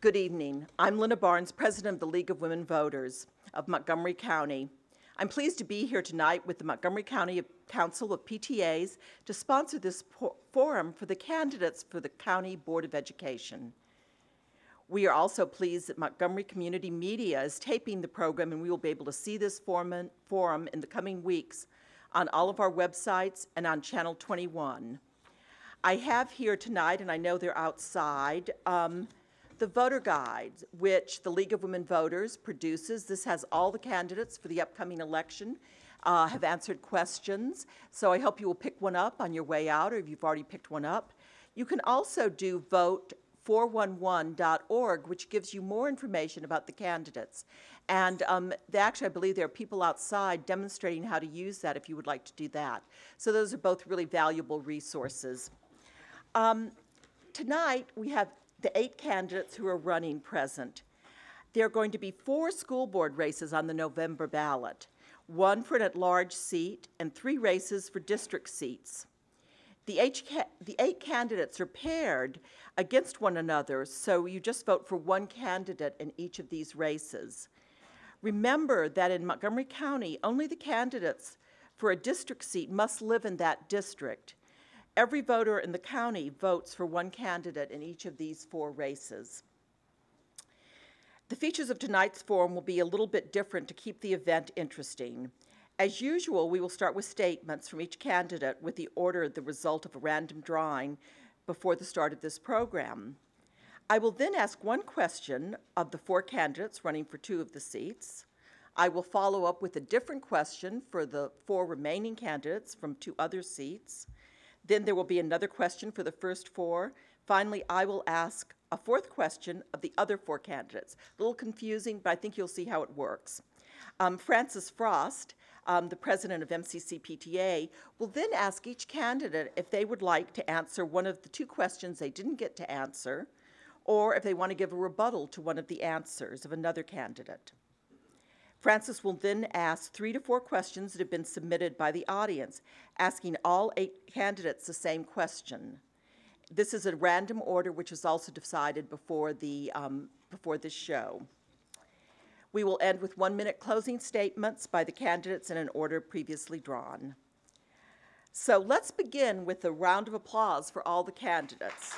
Good evening. I'm Lynna Barnes, President of the League of Women Voters of Montgomery County. I'm pleased to be here tonight with the Montgomery County Council of PTAs to sponsor this forum for the candidates for the County Board of Education. We are also pleased that Montgomery Community Media is taping the program, and we will be able to see this forum in the coming weeks on all of our websites and on Channel 21. I have here tonight, and I know they're outside, the voter guides, which the League of Women Voters produces. This has all the candidates for the upcoming election, have answered questions. So I hope you will pick one up on your way out, or if you've already picked one up. You can also do vote411.org, which gives you more information about the candidates. And actually, I believe there are people outside demonstrating how to use that if you would like to do that. So those are both really valuable resources. Tonight, we have the 8 candidates who are running present. There are going to be 4 school board races on the November ballot, 1 for an at-large seat and 3 races for district seats. The 8 candidates are paired against one another, so you just vote for one candidate in each of these races. Remember that in Montgomery County, only the candidates for a district seat must live in that district. Every voter in the county votes for one candidate in each of these 4 races. The features of tonight's forum will be a little bit different to keep the event interesting. As usual, we will start with statements from each candidate with the order the result of a random drawing before the start of this program. I will then ask one question of the 4 candidates running for 2 of the seats. I will follow up with a different question for the 4 remaining candidates from 2 other seats. Then there will be another question for the first 4. Finally, I will ask a 4th question of the other 4 candidates. A little confusing, but I think you'll see how it works. Frances Frost, the president of MCC PTA, will then ask each candidate if they would like to answer one of the 2 questions they didn't get to answer, or if they want to give a rebuttal to one of the answers of another candidate. Frances will then ask 3 to 4 questions that have been submitted by the audience, asking all 8 candidates the same question. This is a random order which was also decided before this show. We will end with 1-minute closing statements by the candidates in an order previously drawn. So let's begin with a round of applause for all the candidates.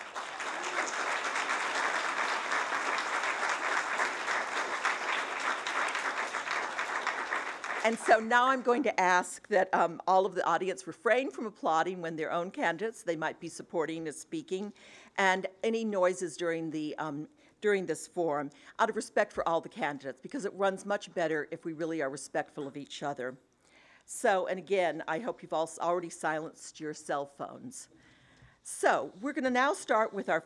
And so now I'm going to ask that all of the audience refrain from applauding when their own candidates they might be supporting is speaking, and any noises during this forum, out of respect for all the candidates, because it runs much better if we really are respectful of each other. So, and again, I hope you've all already silenced your cell phones. So we're going to now start with our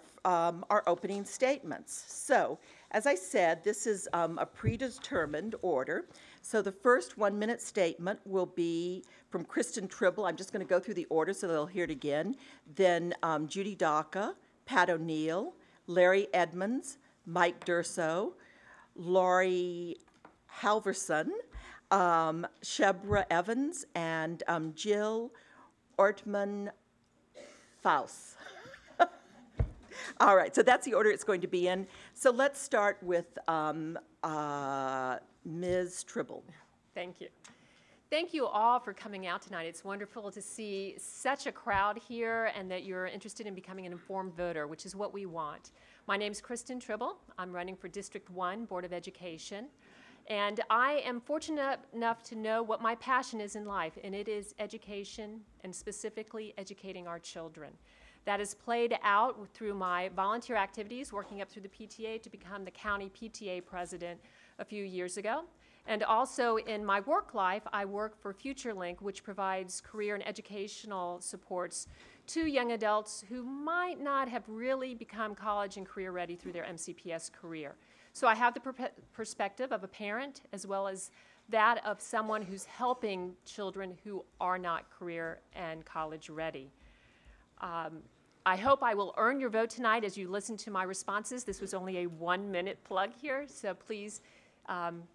opening statements. So, as I said, this is a predetermined order. So the first 1-minute statement will be from Kristin Trible. I'm just going to go through the order so they'll hear it again. Then Judy Daca, Pat O'Neill, Larry Edmonds, Mike Durso, Laurie Halverson, Shebra Evans, and Jill Ortman Faust. All right, so that's the order it's going to be in. So let's start with Ms. Trible. Thank you. Thank you all for coming out tonight. It's wonderful to see such a crowd here and that you're interested in becoming an informed voter, which is what we want. My name's Kristin Trible. I'm running for District 1 Board of Education. And I am fortunate enough to know what my passion is in life, and it is education, and specifically educating our children. That is played out through my volunteer activities, working up through the PTA to become the county PTA president a few years ago. And also in my work life, I work for FutureLink, which provides career and educational supports to young adults who might not have really become college and career ready through their MCPS career. So I have the perspective of a parent as well as that of someone who's helping children who are not career and college ready. I hope I will earn your vote tonight as you listen to my responses. This was only a 1-minute plug here, so please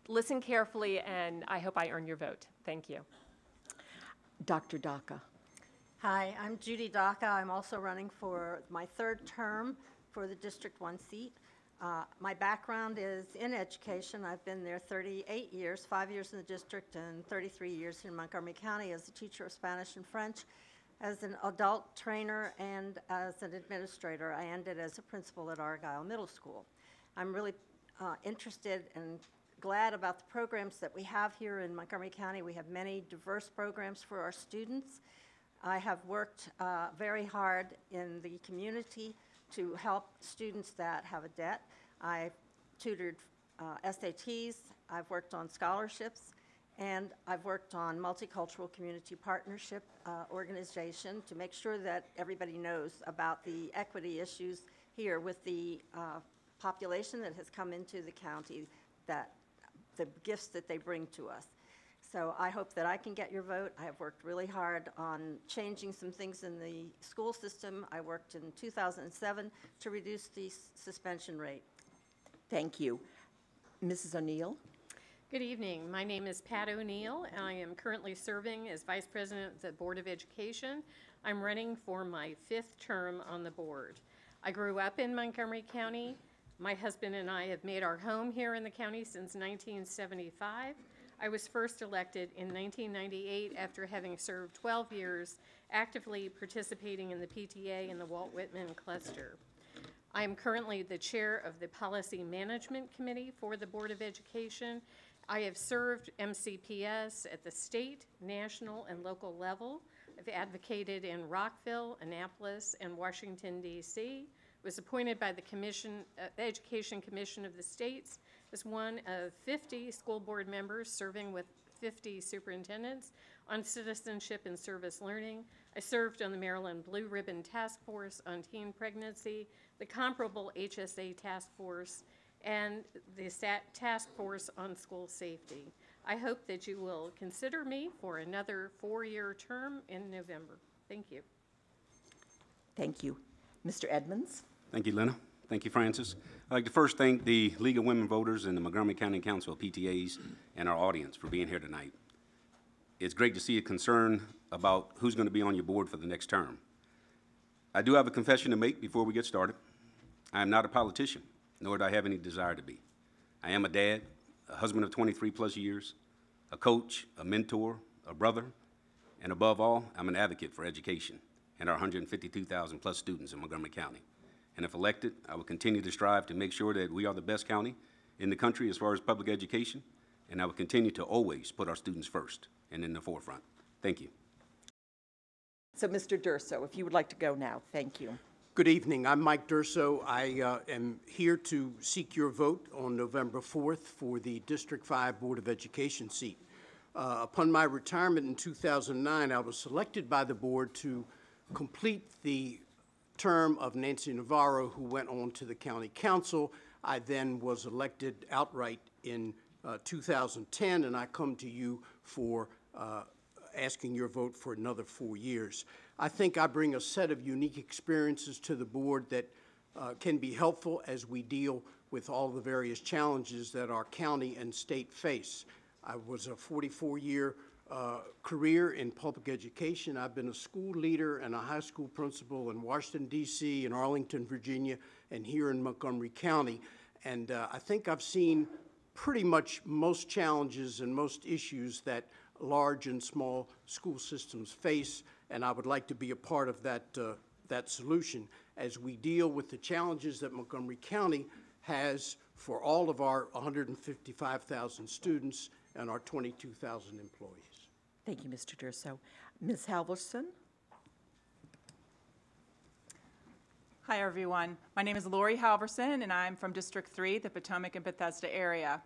listen carefully, and I hope I earn your vote. Thank you. Dr. Daca. Hi, I'm Judy Daca. I'm also running for my 3rd term for the District 1 seat. My background is in education. I've been there 38 years, 5 years in the district and 33 years in Montgomery County as a teacher of Spanish and French, as an adult trainer, and as an administrator. I ended as a principal at Argyle Middle School. I'm really interested and glad about the programs that we have here in Montgomery County. We have many diverse programs for our students. I have worked very hard in the community to help students that have a debt. I've tutored SATs, I've worked on scholarships, and I've worked on multicultural community partnership organization to make sure that everybody knows about the equity issues here with the population that has come into the county, that the gifts that they bring to us. So I hope that I can get your vote. I have worked really hard on changing some things in the school system. I worked in 2007 to reduce the suspension rate. Thank you. Mrs. O'Neill? Good evening. My name is Pat O'Neill, and I am currently serving as Vice President of the Board of Education. I'm running for my 5th term on the board. I grew up in Montgomery County. My husband and I have made our home here in the county since 1975. I was first elected in 1998 after having served 12 years actively participating in the PTA in the Walt Whitman cluster. I am currently the chair of the Policy Management Committee for the Board of Education. I have served MCPS at the state, national, and local level. I've advocated in Rockville, Annapolis, and Washington, D.C. Was appointed by the Education Commission of the States as one of 50 school board members serving with 50 superintendents on citizenship and service learning. I served on the Maryland Blue Ribbon Task Force on teen pregnancy, the comparable HSA Task Force, and the Task Force on school safety. I hope that you will consider me for another 4-year term in November. Thank you. Thank you. Mr. Edmonds? Thank you, Lena. Thank you, Francis. I'd like to first thank the League of Women Voters and the Montgomery County Council of PTAs and our audience for being here tonight. It's great to see a concern about who's going to be on your board for the next term. I do have a confession to make before we get started. I am not a politician, nor do I have any desire to be. I am a dad, a husband of 23 plus years, a coach, a mentor, a brother, and above all, I'm an advocate for education and our 152,000 plus students in Montgomery County. And if elected, I will continue to strive to make sure that we are the best county in the country as far as public education, and I will continue to always put our students first and in the forefront. Thank you. So, Mr. Durso, if you would like to go now, thank you. Good evening. I'm Mike Durso. I am here to seek your vote on November 4th for the District 5 Board of Education seat. Upon my retirement in 2009, I was selected by the board to complete the term of Nancy Navarro, who went on to the county council. I then was elected outright in 2010, and I come to you for asking your vote for another 4 years. I think I bring a set of unique experiences to the board that can be helpful as we deal with all the various challenges that our county and state face. I was a 44-year career in public education. I've been a school leader and a high school principal in Washington, D.C., in Arlington, Virginia, and here in Montgomery County. And I think I've seen pretty much most challenges and most issues that large and small school systems face, and I would like to be a part of that solution as we deal with the challenges that Montgomery County has for all of our 155,000 students and our 22,000 employees. Thank you, Mr. Durso. Ms. Halverson? Hi, everyone. My name is Laurie Halverson, and I'm from District 3, the Potomac and Bethesda area.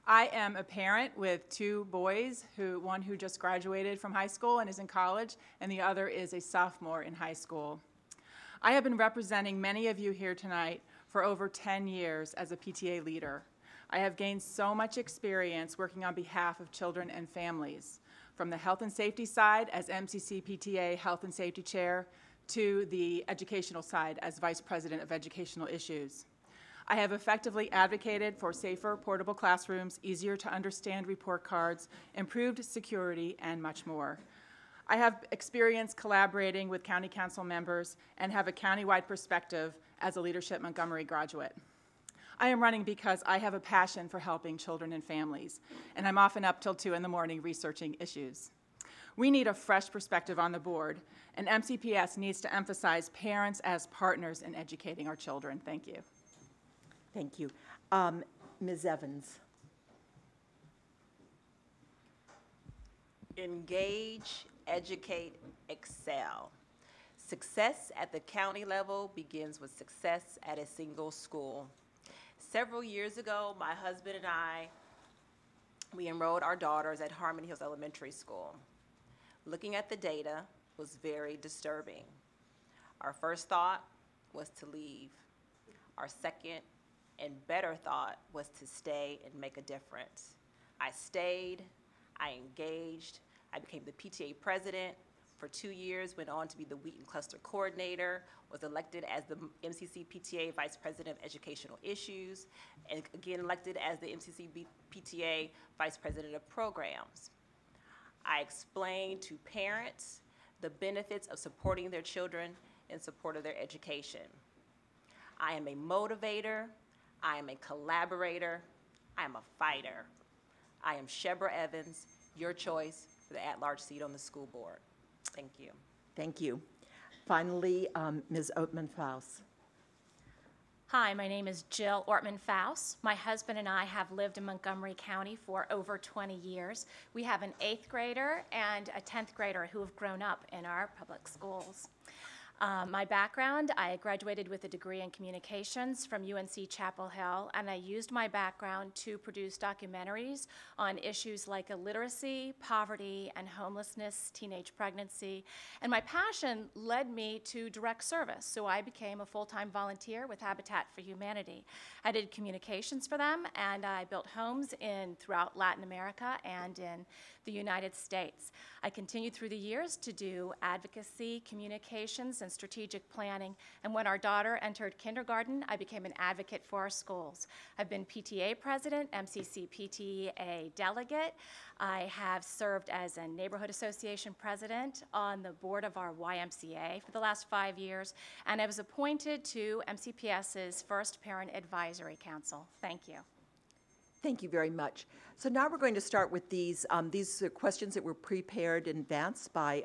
I am a parent with 2 boys, one who just graduated from high school and is in college, and the other is a sophomore in high school. I have been representing many of you here tonight for over 10 years as a PTA leader. I have gained so much experience working on behalf of children and families, from the health and safety side as MCC PTA Health and Safety Chair to the educational side as Vice President of Educational Issues. I have effectively advocated for safer, portable classrooms, easier to understand report cards, improved security, and much more. I have experience collaborating with county council members and have a countywide perspective as a Leadership Montgomery graduate. I am running because I have a passion for helping children and families, and I'm often up till 2 in the morning researching issues. We need a fresh perspective on the board, and MCPS needs to emphasize parents as partners in educating our children. Thank you. Thank you. Ms. Evans. Engage, educate, excel. Success at the county level begins with success at a single school. Several years ago, my husband and I, we enrolled our daughters at Harmony Hills Elementary School. Looking at the data was very disturbing. Our first thought was to leave. Our second and better thought was to stay and make a difference. I stayed, I engaged, I became the PTA president for 2 years, went on to be the Wheaton Cluster coordinator, was elected as the MCC PTA vice president of educational issues, and again elected as the MCC PTA vice president of programs. I explained to parents the benefits of supporting their children in support of their education. I am a motivator, I am a collaborator, I am a fighter. I am Shebra Evans, your choice for the at-large seat on the school board. Thank you. Thank you. Finally, Ms. Oatman-Faus. Hi, my name is Jill Ortman-Faus. My husband and I have lived in Montgomery County for over 20 years. We have an 8th grader and a 10th grader who have grown up in our public schools. My background, I graduated with a degree in communications from UNC Chapel Hill, and I used my background to produce documentaries on issues like illiteracy, poverty, and homelessness, teenage pregnancy. And my passion led me to direct service, so I became a full-time volunteer with Habitat for Humanity. I did communications for them, and I built homes throughout Latin America and in the United States. I continued through the years to do advocacy, communications, and strategic planning, and when our daughter entered kindergarten, I became an advocate for our schools. I've been PTA president, MCC PTA delegate. I have served as a neighborhood association president on the board of our YMCA for the last 5 years, and I was appointed to MCPS's First Parent Advisory Council. Thank you. Thank you very much. So now we're going to start with these are questions that were prepared in advance by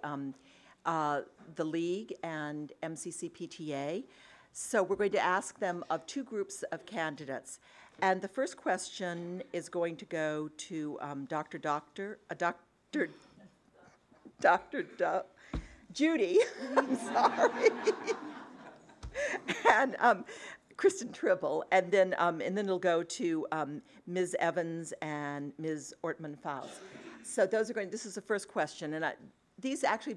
the League and MCC PTA. So we're going to ask them of 2 groups of candidates. And the first question is going to go to Judy, I'm sorry, and Kristin Trible, and then it'll go to Ms. Evans and Ms. Ortman-Faus. So this is the first question, and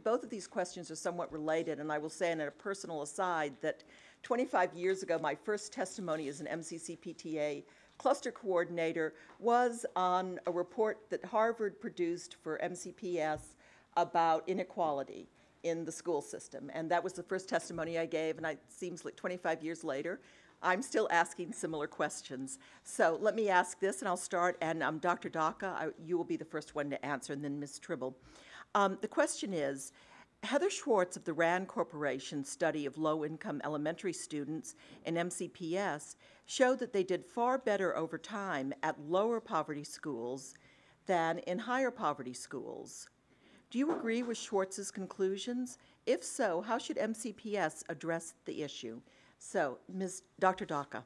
both of these questions are somewhat related, and I will say in a personal aside that 25 years ago, my first testimony as an MCC PTA cluster coordinator was on a report that Harvard produced for MCPS about inequality in the school system, and that was the first testimony I gave, and it seems like 25 years later, I'm still asking similar questions. So let me ask this, and I'll start, and Dr. Daka, you will be the first one to answer, and then Ms. Trible. The question is, Heather Schwartz of the RAND Corporation study of low-income elementary students in MCPS showed that they did far better over time at lower poverty schools than in higher poverty schools. Do you agree with Schwartz's conclusions? If so, how should MCPS address the issue? So, Dr. Daka.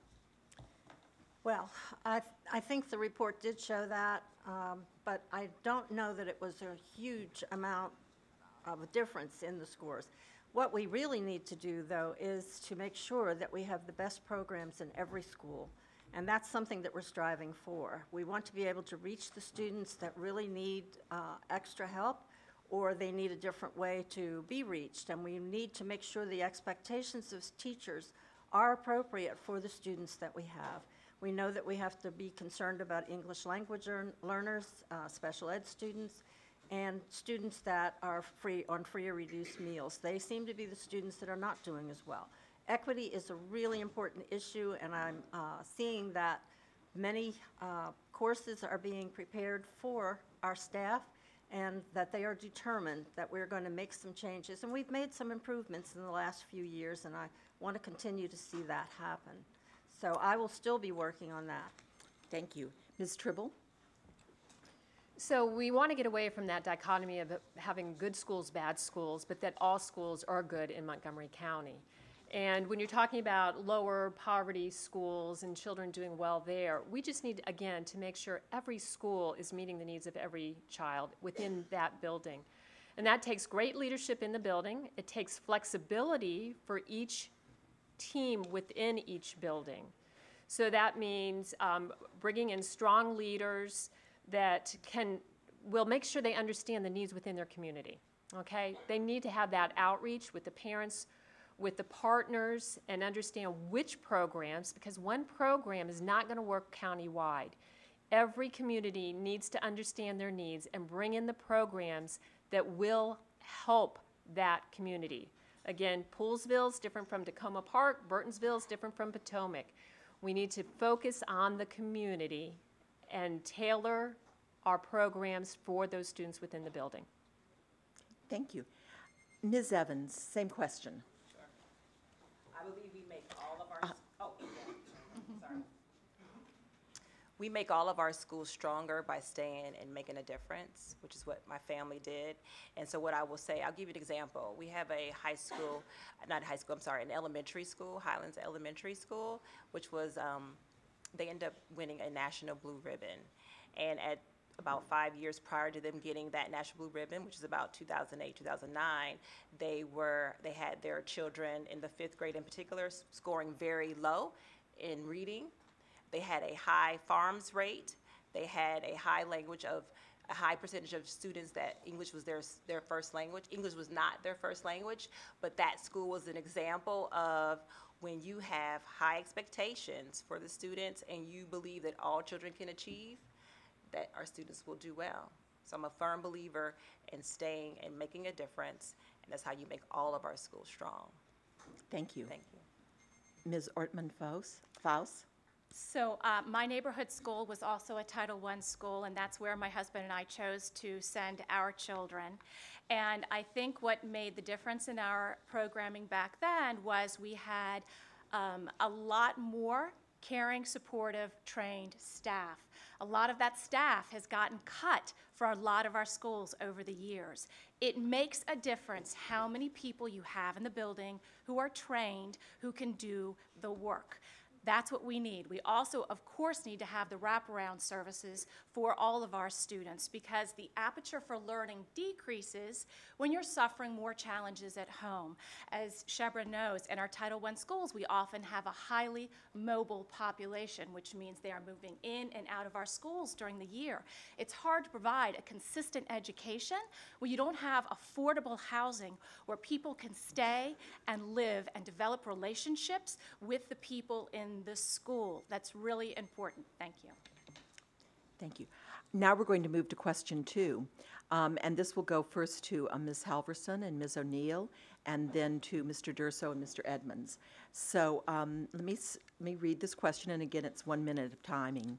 Well, I think the report did show that, but I don't know that it was a huge amount of a difference in the scores. What we really need to do, though, is to make sure that we have the best programs in every school, and that's something that we're striving for. We want to be able to reach the students that really need extra help, or they need a different way to be reached, and we need to make sure the expectations of teachers are appropriate for the students that we have. We know that we have to be concerned about English language learners, special ed students, and students that are on free or reduced meals. They seem to be the students that are not doing as well. Equity is a really important issue, and I'm seeing that many courses are being prepared for our staff, and that they are determined that we're going to make some changes. And we've made some improvements in the last few years, and I want to continue to see that happen. So I will still be working on that. Thank you. Ms. Trible? So we want to get away from that dichotomy of having good schools, bad schools, but that all schools are good in Montgomery County. And when you're talking about lower poverty schools and children doing well there, we just need, again, to make sure every school is meeting the needs of every child within that building. And that takes great leadership in the building. It takes flexibility for each team within each building. So that means bringing in strong leaders that will make sure they understand the needs within their community, okay? They need to have that outreach with the parents, with the partners, and understand which programs, because one program is not going to work countywide. Every community needs to understand their needs and bring in the programs that will help that community. Again, Poolsville is different from Tacoma Park, Burtonsville is different from Potomac. We need to focus on the community and tailor our programs for those students within the building. Thank you. Ms. Evans, same question. I believe we make all of our, sorry. We make all of our schools stronger by staying and making a difference, which is what my family did. And so what I will say, I'll give you an example. We have a high school, not high school, I'm sorry, an elementary school, Highlands Elementary School, which was, they ended up winning a national blue ribbon. And at about 5 years prior to them getting that national blue ribbon, which is about 2008, 2009, they had their children in the 5th grade in particular scoring very low in reading. They had a high farms rate. They had a high percentage of students that English was their first language. English was not their first language, but that school was an example of when you have high expectations for the students and you believe that all children can achieve, that our students will do well. So I'm a firm believer in staying and making a difference, and that's how you make all of our schools strong. Thank you. Thank you. Ms. Ortman-Faus? So my neighborhood school was also a Title I school, and that's where my husband and I chose to send our children. And I think what made the difference in our programming back then was we had a lot more caring, supportive, trained staff. A lot of that staff has gotten cut for a lot of our schools over the years. It makes a difference how many people you have in the building who are trained, who can do the work. That's what we need. We also, of course, need to have the wraparound services for all of our students, because the aperture for learning decreases when you're suffering more challenges at home. As Shebra knows, in our Title I schools, we often have a highly mobile population, which means they are moving in and out of our schools during the year. It's hard to provide a consistent education when you don't have affordable housing where people can stay and live and develop relationships with the people in the school. That's really important. Thank you. Thank you. Now we're going to move to question 2. And this will go first to Ms. Halverson and Ms. O'Neill, and then to Mr. Durso and Mr. Edmonds. So let me read this question, and again, it's 1 minute of timing.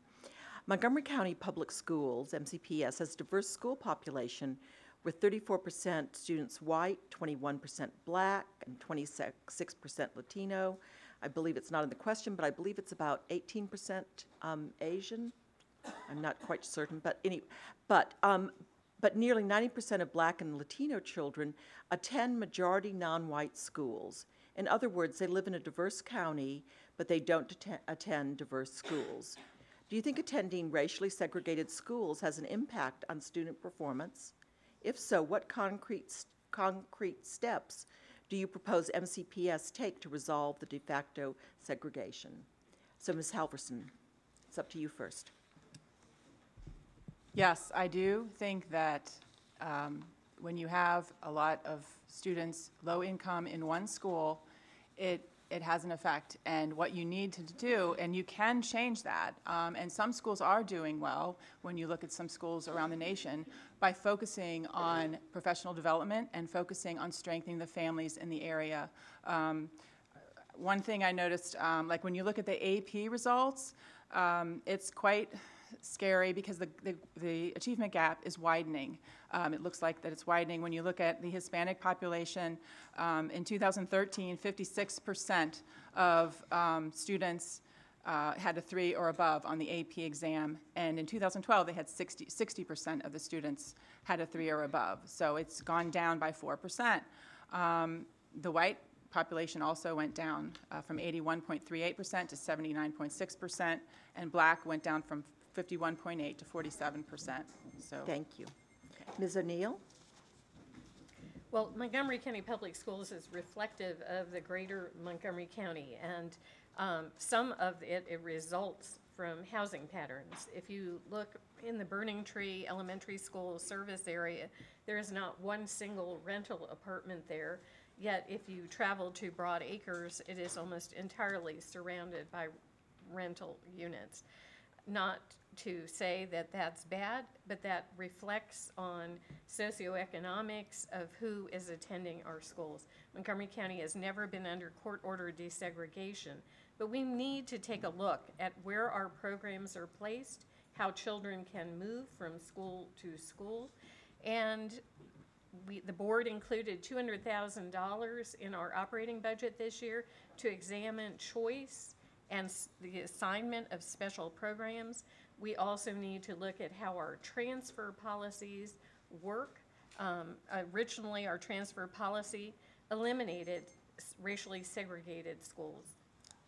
Montgomery County Public Schools, MCPS, has a diverse school population with 34% students white, 21% black, and 26% Latino. I believe it's not in the question, but I believe it's about 18% Asian. I'm not quite certain, but nearly 90% of black and Latino children attend majority non-white schools. In other words, they live in a diverse county, but they don't attend diverse schools. Do you think attending racially segregated schools has an impact on student performance? If so, what concrete steps do you propose MCPS take to resolve the de facto segregation? So, Ms. Halverson, it's up to you first. Yes, I do think that when you have a lot of students low income in one school, it has an effect. And what you need to do, and you can change that, and some schools are doing well when you look at some schools around the nation, by focusing on professional development and focusing on strengthening the families in the area. One thing I noticed, like when you look at the AP results, it's quite scary because the achievement gap is widening. It looks like that it's widening. When you look at the Hispanic population, in 2013, 56% of students had a 3 or above on the AP exam, and in 2012 they had 60% of the students had a 3 or above. So it's gone down by 4%. The white population also went down from 81.38% to 79.6%, and black went down from 51.8 to 47%. So Thank you. Ms. O'Neill? Well, Montgomery County Public Schools is reflective of the greater Montgomery County, and some of it results from housing patterns. If you look in the Burning Tree Elementary School service area, there is not one single rental apartment there, yet if you travel to Broad Acres, it is almost entirely surrounded by rental units. Not to say that that's bad, but that reflects on socioeconomics of who is attending our schools. Montgomery County has never been under court-ordered desegregation, but we need to take a look at where our programs are placed, how children can move from school to school, and the board included $200,000 in our operating budget this year to examine choice and the assignment of special programs. We also need to look at how our transfer policies work. Originally, our transfer policy eliminated racially segregated schools.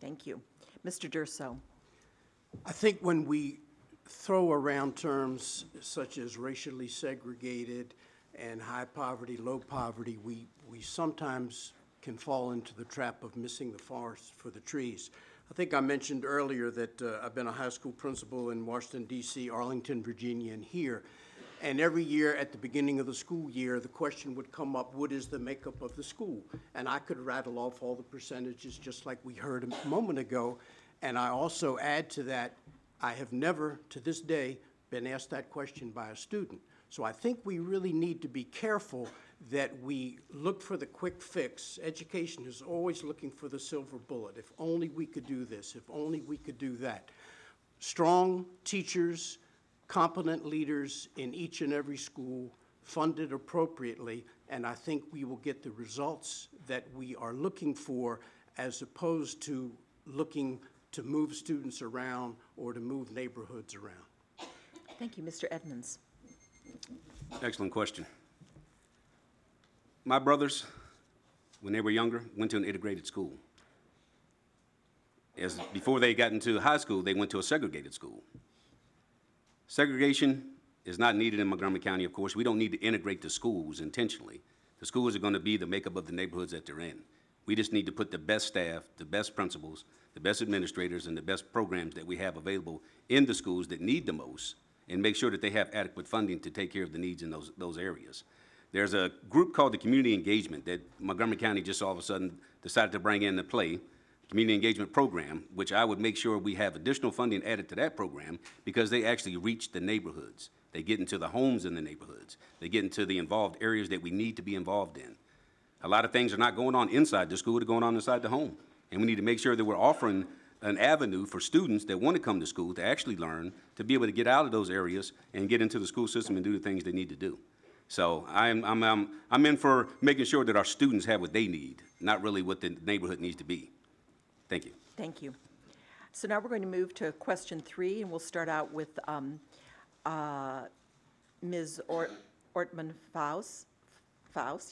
Thank you. Mr. Durso? I think when we throw around terms such as racially segregated and high poverty, low poverty, we sometimes can fall into the trap of missing the forest for the trees. I think I mentioned earlier that I've been a high school principal in Washington, D.C., Arlington, Virginia, and here. And every year at the beginning of the school year, the question would come up, what is the makeup of the school? And I could rattle off all the percentages just like we heard a moment ago. And I also add to that, I have never, to this day, been asked that question by a student. So I think we really need to be careful that we look for the quick fix. Education is always looking for the silver bullet. If only we could do this, if only we could do that. Strong teachers, competent leaders in each and every school, funded appropriately, and I think we will get the results that we are looking for, as opposed to looking to move students around or to move neighborhoods around. Thank you. Mr. Edmonds? Excellent question. My brothers, when they were younger, went to an integrated school. Before they got into high school, they went to a segregated school. Segregation is not needed in Montgomery County, of course. We don't need to integrate the schools intentionally. The schools are going to be the makeup of the neighborhoods that they're in. We just need to put the best staff, the best principals, the best administrators, and the best programs that we have available in the schools that need the most, and make sure that they have adequate funding to take care of the needs in those areas. There's a group called the Community Engagement that Montgomery County just all of a sudden decided to bring into play, Community Engagement Program, which I would make sure we have additional funding added to that program, because they actually reach the neighborhoods. They get into the homes in the neighborhoods. They get into the involved areas that we need to be involved in. A lot of things are not going on inside the school, they're going on inside the home. And we need to make sure that we're offering an avenue for students that want to come to school to actually learn, to be able to get out of those areas and get into the school system and do the things they need to do. So I'm in for making sure that our students have what they need, not really what the neighborhood needs to be. Thank you. Thank you. So now we're going to move to question 3, and we'll start out with Ms. Ortman-Faust,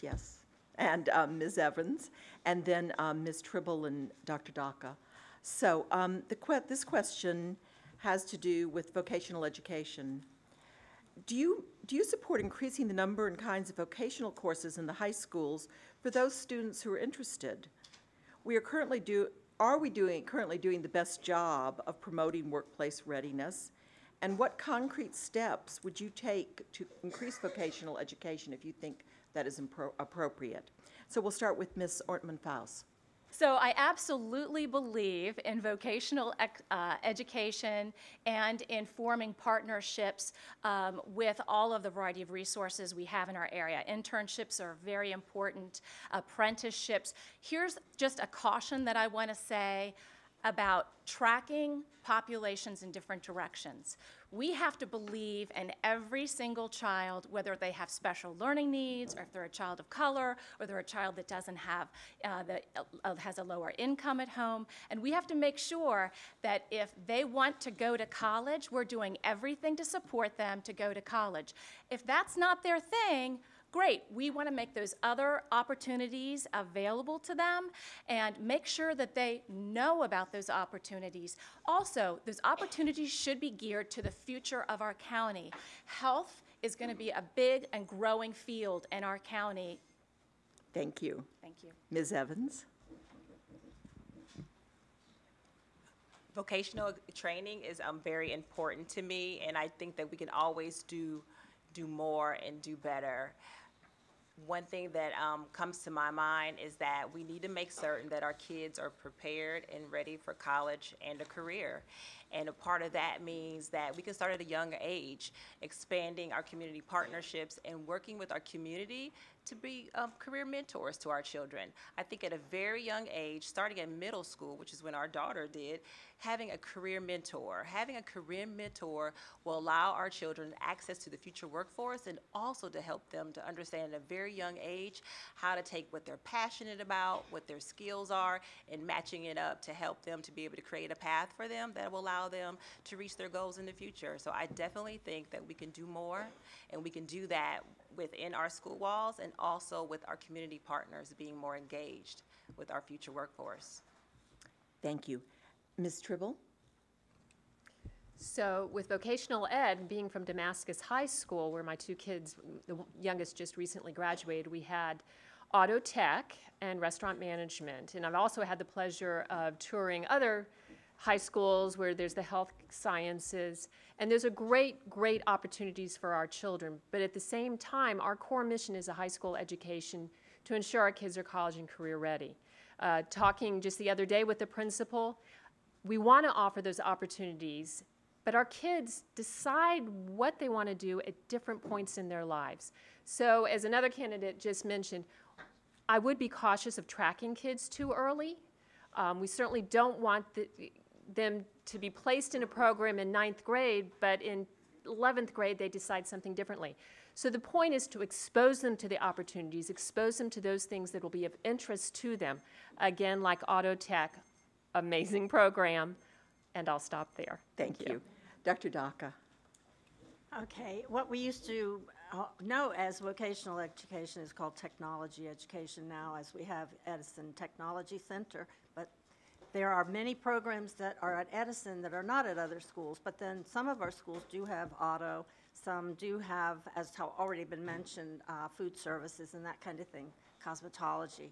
yes, and Ms. Evans, and then Ms. Trible and Dr. Daka. So this question has to do with vocational education. Do you support increasing the number and kinds of vocational courses in the high schools for those students who are interested? Are we currently doing the best job of promoting workplace readiness? And what concrete steps would you take to increase vocational education if you think that is appropriate? So we'll start with Ms. Ortman-Faust. So I absolutely believe in vocational education and in forming partnerships with all of the variety of resources we have in our area. Internships are very important, apprenticeships. Here's just a caution that I want to say. about tracking populations in different directions. We have to believe in every single child, whether they have special learning needs, or if they're a child of color, or they're a child that doesn't have, has a lower income at home. And we have to make sure that if they want to go to college, we're doing everything to support them to go to college. If that's not their thing, great, we want to make those other opportunities available to them and make sure that they know about those opportunities. Also, those opportunities should be geared to the future of our county. Health is going to be a big and growing field in our county. Thank you. Thank you. Ms. Evans? Vocational training is very important to me, and I think that we can always do more and do better. One thing that comes to my mind is that we need to make certain that our kids are prepared and ready for college and a career. And a part of that means that we can start at a younger age, expanding our community partnerships and working with our community to be career mentors to our children. I think at a very young age, starting at middle school, which is when our daughter did, having a career mentor. Having a career mentor will allow our children access to the future workforce and also to help them to understand at a very young age how to take what they're passionate about, what their skills are, and matching it up to help them to be able to create a path for them that will allow them to reach their goals in the future. So I definitely think that we can do more, and we can do that within our school walls and also with our community partners being more engaged with our future workforce. Thank you. Ms. Trible? So with vocational ed, being from Damascus High School, where my two kids, the youngest just recently graduated, we had auto tech and restaurant management. And I've also had the pleasure of touring other high schools where there's the health sciences. And there's a great opportunities for our children. But at the same time, our core mission is a high school education to ensure our kids are college and career ready. Talking just the other day with the principal, we want to offer those opportunities, but our kids decide what they want to do at different points in their lives. So as another candidate just mentioned, I would be cautious of tracking kids too early. We certainly don't want them to be placed in a program in 9th grade, but in 11th grade they decide something differently. So the point is to expose them to the opportunities, expose them to those things that will be of interest to them. Again, like auto tech, amazing program, and I'll stop there. Thank you. Dr. Daka? Okay, what we used to know as vocational education is called technology education now, as we have Edison Technology Center, but there are many programs that are at Edison that are not at other schools, but then some of our schools do have auto, some do have, as already been mentioned, food services and that kind of thing, cosmetology.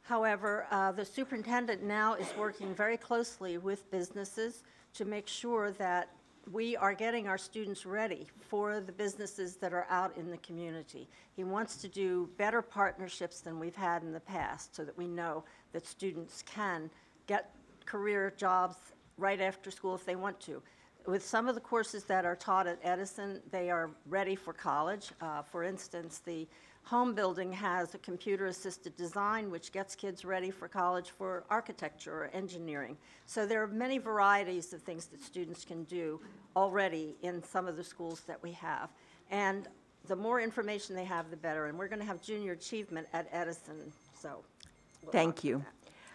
However, the superintendent now is working very closely with businesses to make sure that we are getting our students ready for the businesses that are out in the community. He wants to do better partnerships than we've had in the past so that we know that students can get career jobs right after school if they want to. With some of the courses that are taught at Edison, they are ready for college. For instance, the home building has a computer-assisted design which gets kids ready for college for architecture or engineering. So there are many varieties of things that students can do already in some of the schools that we have. And the more information they have, the better. And we're going to have junior achievement at Edison, so. Thank you.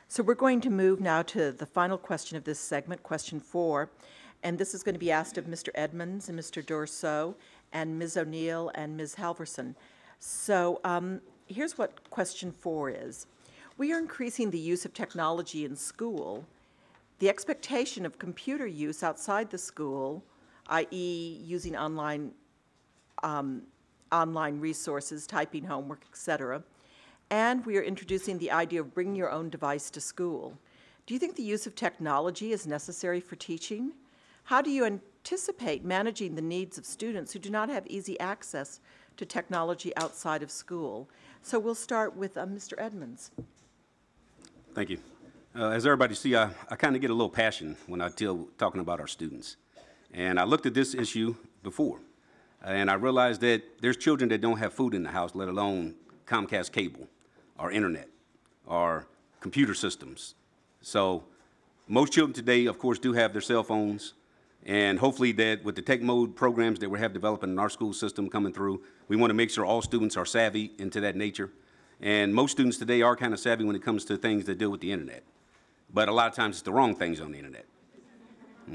So we're going to move now to the final question of this segment, question 4. And this is going to be asked of Mr. Edmonds and Mr. Durso and Ms. O'Neill and Ms. Halverson. So here's what question 4 is. We are increasing the use of technology in school. The expectation of computer use outside the school, i.e. using online resources, typing homework, etc. And we are introducing the idea of bringing your own device to school. Do you think the use of technology is necessary for teaching? How do you anticipate managing the needs of students who do not have easy access to technology outside of school? So we'll start with Mr. Edmonds. Thank you. As everybody see, I kind of get a little passion when I talking about our students. And I looked at this issue before, and I realized that there's children that don't have food in the house, let alone Comcast cable, or internet, or computer systems. So Most children today, of course, do have their cell phones, and hopefully that with the tech mode programs that we have developing in our school system coming through, we want to make sure all students are savvy into that nature. And most students today are kind of savvy when it comes to things that deal with the internet. But a lot of times it's the wrong things on the internet,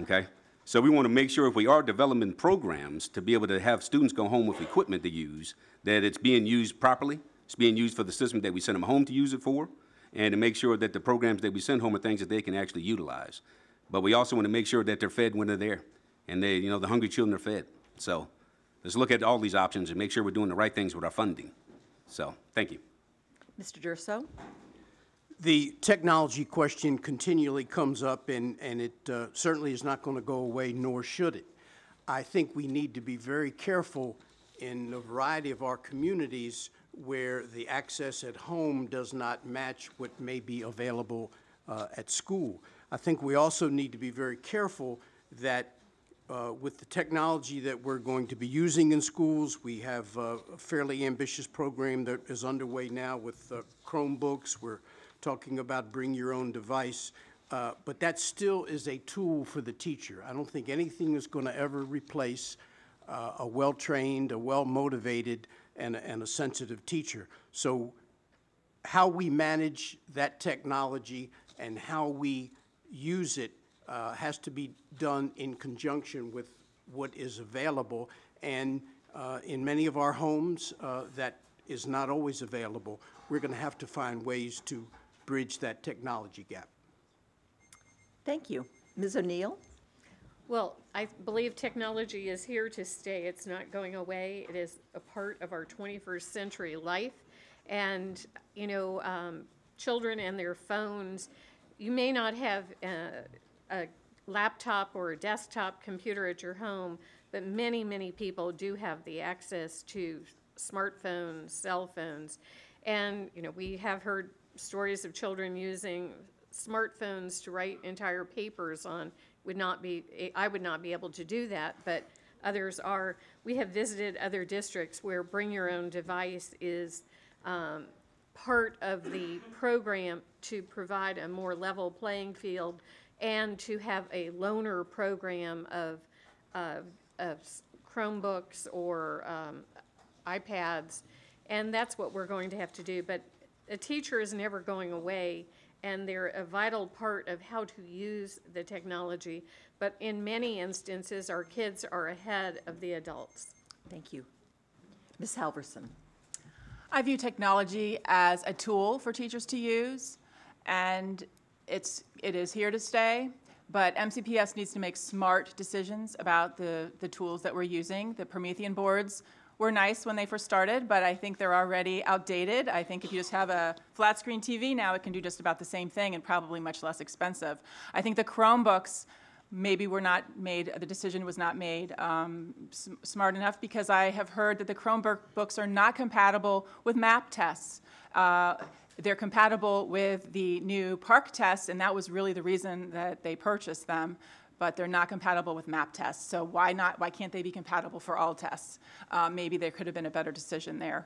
okay? So we want to make sure if we are developing programs to be able to have students go home with equipment to use, that it's being used properly, it's being used for the system that we send them home to use it for, and to make sure that the programs that we send home are things that they can actually utilize. But we also want to make sure that they're fed when they're there, and they, you know, the hungry children are fed. So let's look at all these options and make sure we're doing the right things with our funding. So thank you. Mr. Durso? The technology question continually comes up, and it certainly is not going to go away, nor should it. I think we need to be very careful in a variety of our communities where the access at home does not match what may be available at school. I think we also need to be very careful that with the technology that we're going to be using in schools, we have a fairly ambitious program that is underway now with Chromebooks. We're talking about bring your own device, but that still is a tool for the teacher. I don't think anything is going to ever replace a well-trained, a well-motivated, and a sensitive teacher. So how we manage that technology and how we use it has to be done in conjunction with what is available. And in many of our homes, that is not always available. We're going to have to find ways to bridge that technology gap. Thank you. Ms. O'Neill? Well, I believe technology is here to stay. It's not going away. It is a part of our 21st century life. And, you know, children and their phones, you may not have a laptop or a desktop computer at your home, but many, many people do have the access to smartphones, cell phones. And, you know, we have heard stories of children using smartphones to write entire papers on. I would not be able to do that, but others are. We have visited other districts where bring your own device is part of the program to provide a more level playing field and to have a loaner program of Chromebooks or iPads, and that's what we're going to have to do. But a teacher is never going away, and they're a vital part of how to use the technology. But in many instances, our kids are ahead of the adults. Thank you. Ms. Halverson? I view technology as a tool for teachers to use, and it is here to stay, but MCPS needs to make smart decisions about the tools that we're using. The Promethean boards were nice when they first started, but I think they're already outdated. I think if you just have a flat screen TV now, it can do just about the same thing and probably much less expensive. I think the Chromebooks maybe were not made, the decision was not made smart enough, because I have heard that the Chromebooks are not compatible with MAP tests. They're compatible with the new PARCC tests, and that was really the reason that they purchased them, but they're not compatible with MAP tests. So why can't they be compatible for all tests? Maybe there could have been a better decision there.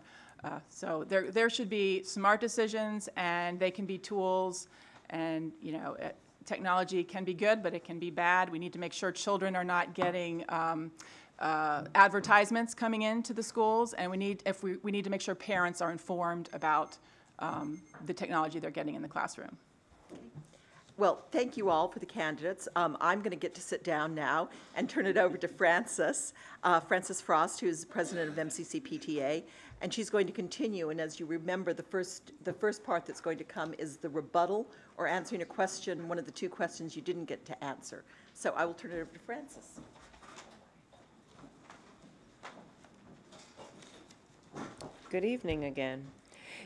So there should be smart decisions, and they can be tools, and you know, technology can be good, but it can be bad. We need to make sure children are not getting advertisements coming into the schools, and we need to make sure parents are informed about the technology they're getting in the classroom. Well, thank you all for the candidates. I'm going to get to sit down now and turn it over to Frances Frost, who is president of MCC PTA, and she's going to continue. And as you remember, the first part that's going to come is the rebuttal, or answering a question, one of the two questions you didn't get to answer. So I will turn it over to Frances. Good evening again.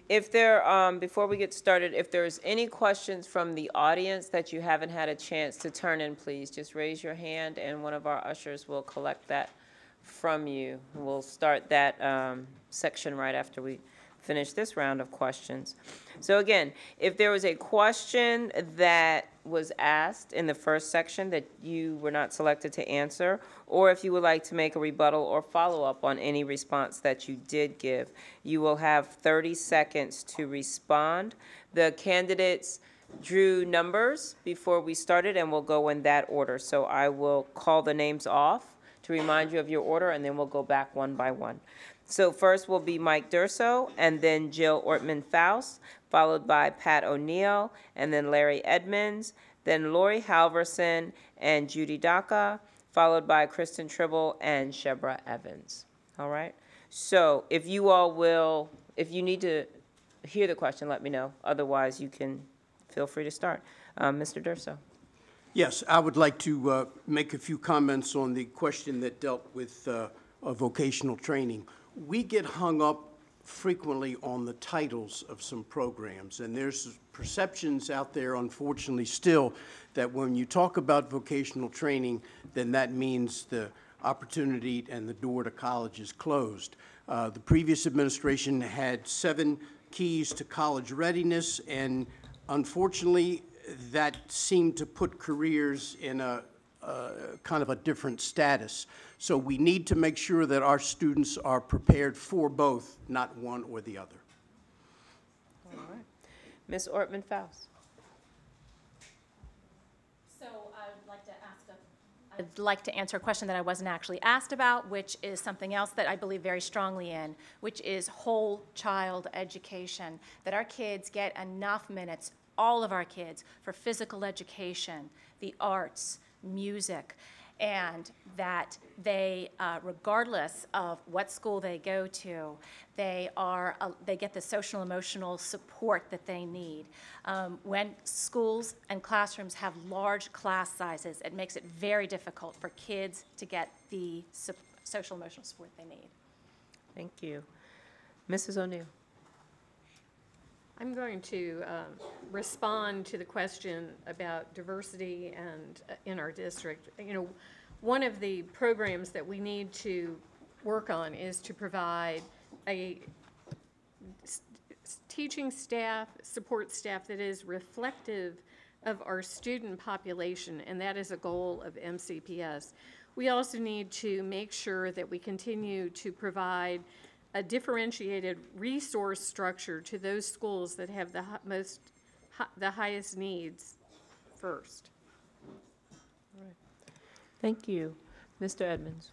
If there, before we get started, if there's any questions from the audience that you haven't had a chance to turn in, please just raise your hand and one of our ushers will collect that from you. We'll start that section right after we finish this round of questions. So again, if there was a question that was asked in the first section that you were not selected to answer, or if you would like to make a rebuttal or follow up on any response that you did give, you will have 30 seconds to respond. The candidates drew numbers before we started, and we'll go in that order. So I will call the names off to remind you of your order, and then we'll go back one by one. So first will be Mike Durso, and then Jill Ortman-Faust, followed by Pat O'Neill, and then Larry Edmonds, then Laurie Halverson and Judy Daka, followed by Kristin Trible and Shebra Evans. All right? So if you all will, if you need to hear the question, let me know. Otherwise, you can feel free to start. Mr. Durso. Yes, I would like to make a few comments on the question that dealt with vocational training. We get hung up frequently on the titles of some programs, and there's perceptions out there, unfortunately, still, that when you talk about vocational training, then that means the opportunity and the door to college is closed. The previous administration had 7 keys to college readiness, and unfortunately, that seemed to put careers in a kind of a different status. So we need to make sure that our students are prepared for both, not one or the other. All right. Ms. Ortman-Faust. So I'd like to answer a question that I wasn't actually asked about, which is something else that I believe very strongly in, which is whole child education, that our kids get enough minutes, all of our kids, for physical education, the arts, music, and that they, regardless of what school they go to, they get the social emotional support that they need. When schools and classrooms have large class sizes, it makes it very difficult for kids to get the social emotional support they need. Thank you. Mrs. O'Neill. I'm going to respond to the question about diversity and in our district. You know, one of the programs that we need to work on is to provide a teaching staff, support staff that is reflective of our student population, and that is a goal of MCPS. We also need to make sure that we continue to provide a differentiated resource structure to those schools that have the highest needs first. All right. Thank you. Mr. Edmonds.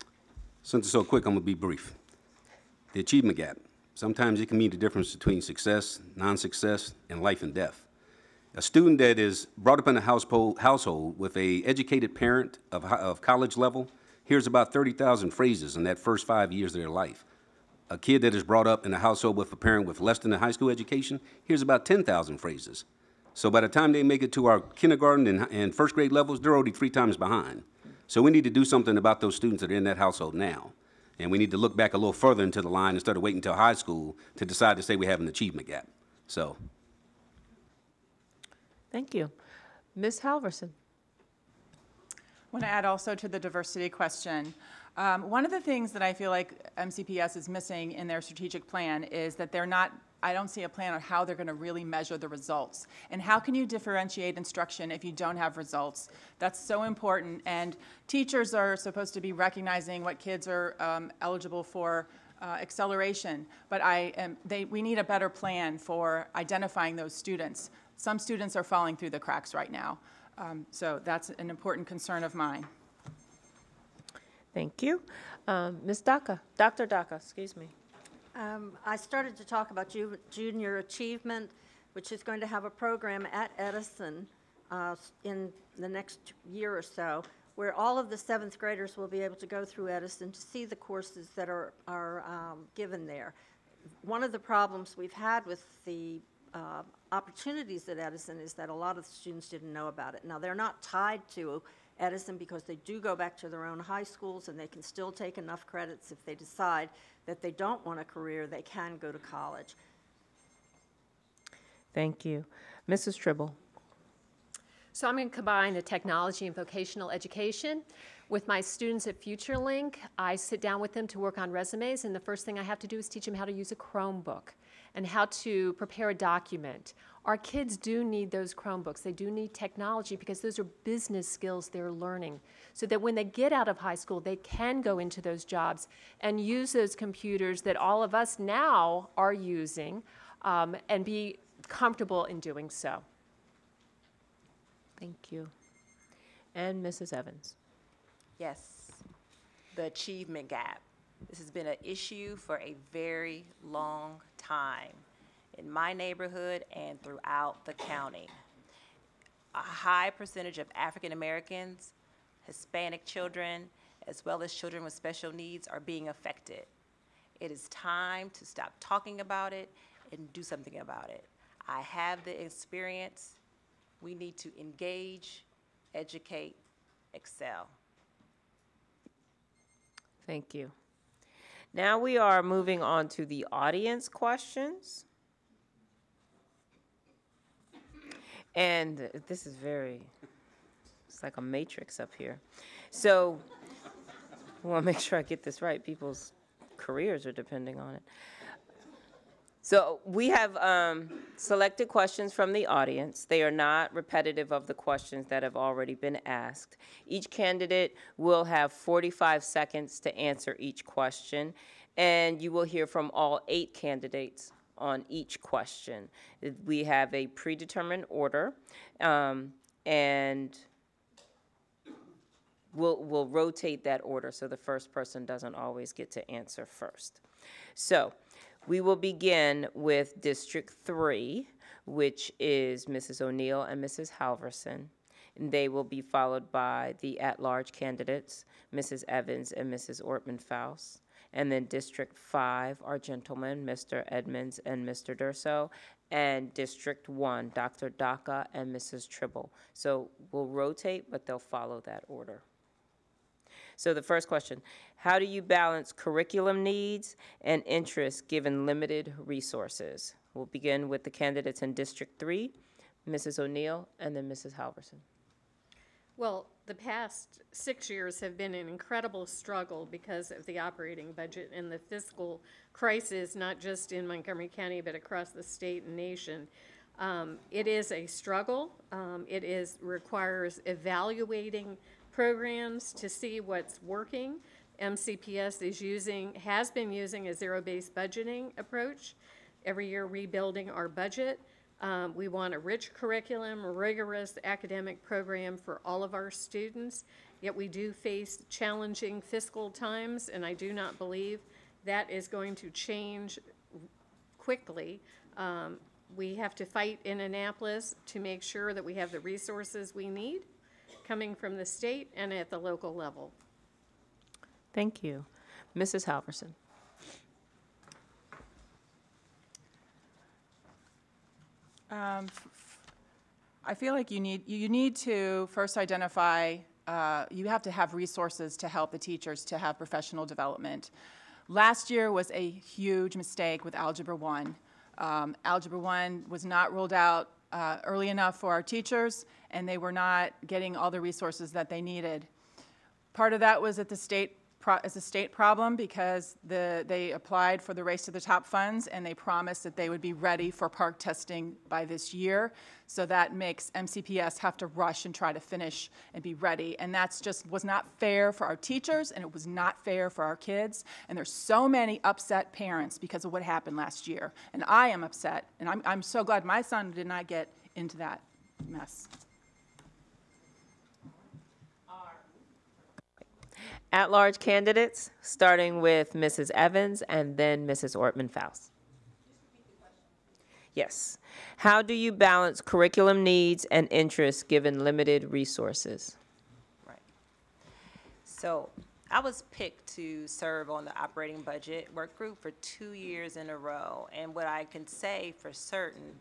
Since it's so quick, I'm going to be brief. The achievement gap. Sometimes it can mean the difference between success, non-success, and life and death. A student that is brought up in a household with an educated parent of college level hears about 30,000 phrases in that first 5 years of their life. A kid that is brought up in a household with a parent with less than a high school education hears about 10,000 phrases. So by the time they make it to our kindergarten and first grade levels, they're already 3 times behind. So we need to do something about those students that are in that household now. And we need to look back a little further into the line instead of waiting until high school to decide to say we have an achievement gap. So. Thank you. Ms. Halverson. I want to add also to the diversity question. One of the things that I feel like MCPS is missing in their strategic plan is that I don't see a plan on how they're going to really measure the results. And how can you differentiate instruction if you don't have results? That's so important. And teachers are supposed to be recognizing what kids are eligible for acceleration. But we need a better plan for identifying those students. Some students are falling through the cracks right now. So that's an important concern of mine. Thank you. Ms. Daka, Dr. Daka, excuse me. I started to talk about junior achievement, which is going to have a program at Edison in the next year or so, where all of the 7th graders will be able to go through Edison to see the courses that are given there. One of the problems we've had with the opportunities at Edison is that a lot of the students didn't know about it. Now, they're not tied to Edison because they do go back to their own high schools, and they can still take enough credits if they decide that they don't want a career, they can go to college. Thank you. Mrs. Trible. So I'm going to combine the technology and vocational education. With my students at FutureLink, I sit down with them to work on resumes, and the first thing I have to do is teach them how to use a Chromebook and how to prepare a document. Our kids do need those Chromebooks. They do need technology because those are business skills they're learning, so that when they get out of high school, they can go into those jobs and use those computers that all of us now are using and be comfortable in doing so. Thank you. And Mrs. Evans. Yes, the achievement gap. This has been an issue for a very long time in my neighborhood and throughout the county. A high percentage of African Americans, Hispanic children, as well as children with special needs are being affected. It is time to stop talking about it and do something about it. I have the experience. We need to engage, educate, excel. Thank you. Now we are moving on to the audience questions. And this is it's like a matrix up here. So I want to make sure I get this right. People's careers are depending on it. So we have selected questions from the audience. They are not repetitive of the questions that have already been asked. Each candidate will have 45 seconds to answer each question, and you will hear from all 8 candidates on each question. We have a predetermined order, and we'll rotate that order so the first person doesn't always get to answer first. So we will begin with District 3, which is Mrs. O'Neill and Mrs. Halverson. And they will be followed by the at-large candidates, Mrs. Evans and Mrs. Ortman-Faust. And then District 5, our gentlemen, Mr. Edmonds and Mr. Durso. And District 1, Dr. Daka and Mrs. Trible. So we'll rotate, but they'll follow that order. So the first question, how do you balance curriculum needs and interests given limited resources? We'll begin with the candidates in District 3, Mrs. O'Neill, and then Mrs. Halverson. Well, the past 6 years have been an incredible struggle because of the operating budget and the fiscal crisis, not just in Montgomery County, but across the state and nation. It is a struggle. It requires evaluating programs to see what's working. MCPS has been using a zero-based budgeting approach, every year rebuilding our budget. We want a rich curriculum, a rigorous academic program for all of our students, yet we do face challenging fiscal times, and I do not believe that is going to change quickly. We have to fight in Annapolis to make sure that we have the resources we need coming from the state and at the local level. Thank you. Mrs. Halverson. I feel like you need to first identify, you have to have resources to help the teachers to have professional development. Last year was a huge mistake with Algebra 1. Algebra 1 was not rolled out early enough for our teachers, and they were not getting all the resources that they needed. Part of that was at the state as a state problem because they applied for the Race to the Top funds and they promised that they would be ready for park testing by this year. So that makes MCPS have to rush and try to finish and be ready. And that's just was not fair for our teachers and it was not fair for our kids. And there's so many upset parents because of what happened last year. And I am upset. And I'm so glad my son did not get into that mess. At-large candidates, starting with Mrs. Evans and then Mrs. Ortman-Faust. Yes. How do you balance curriculum needs and interests given limited resources? Right. So I was picked to serve on the operating budget work group for 2 years in a row. And what I can say for certain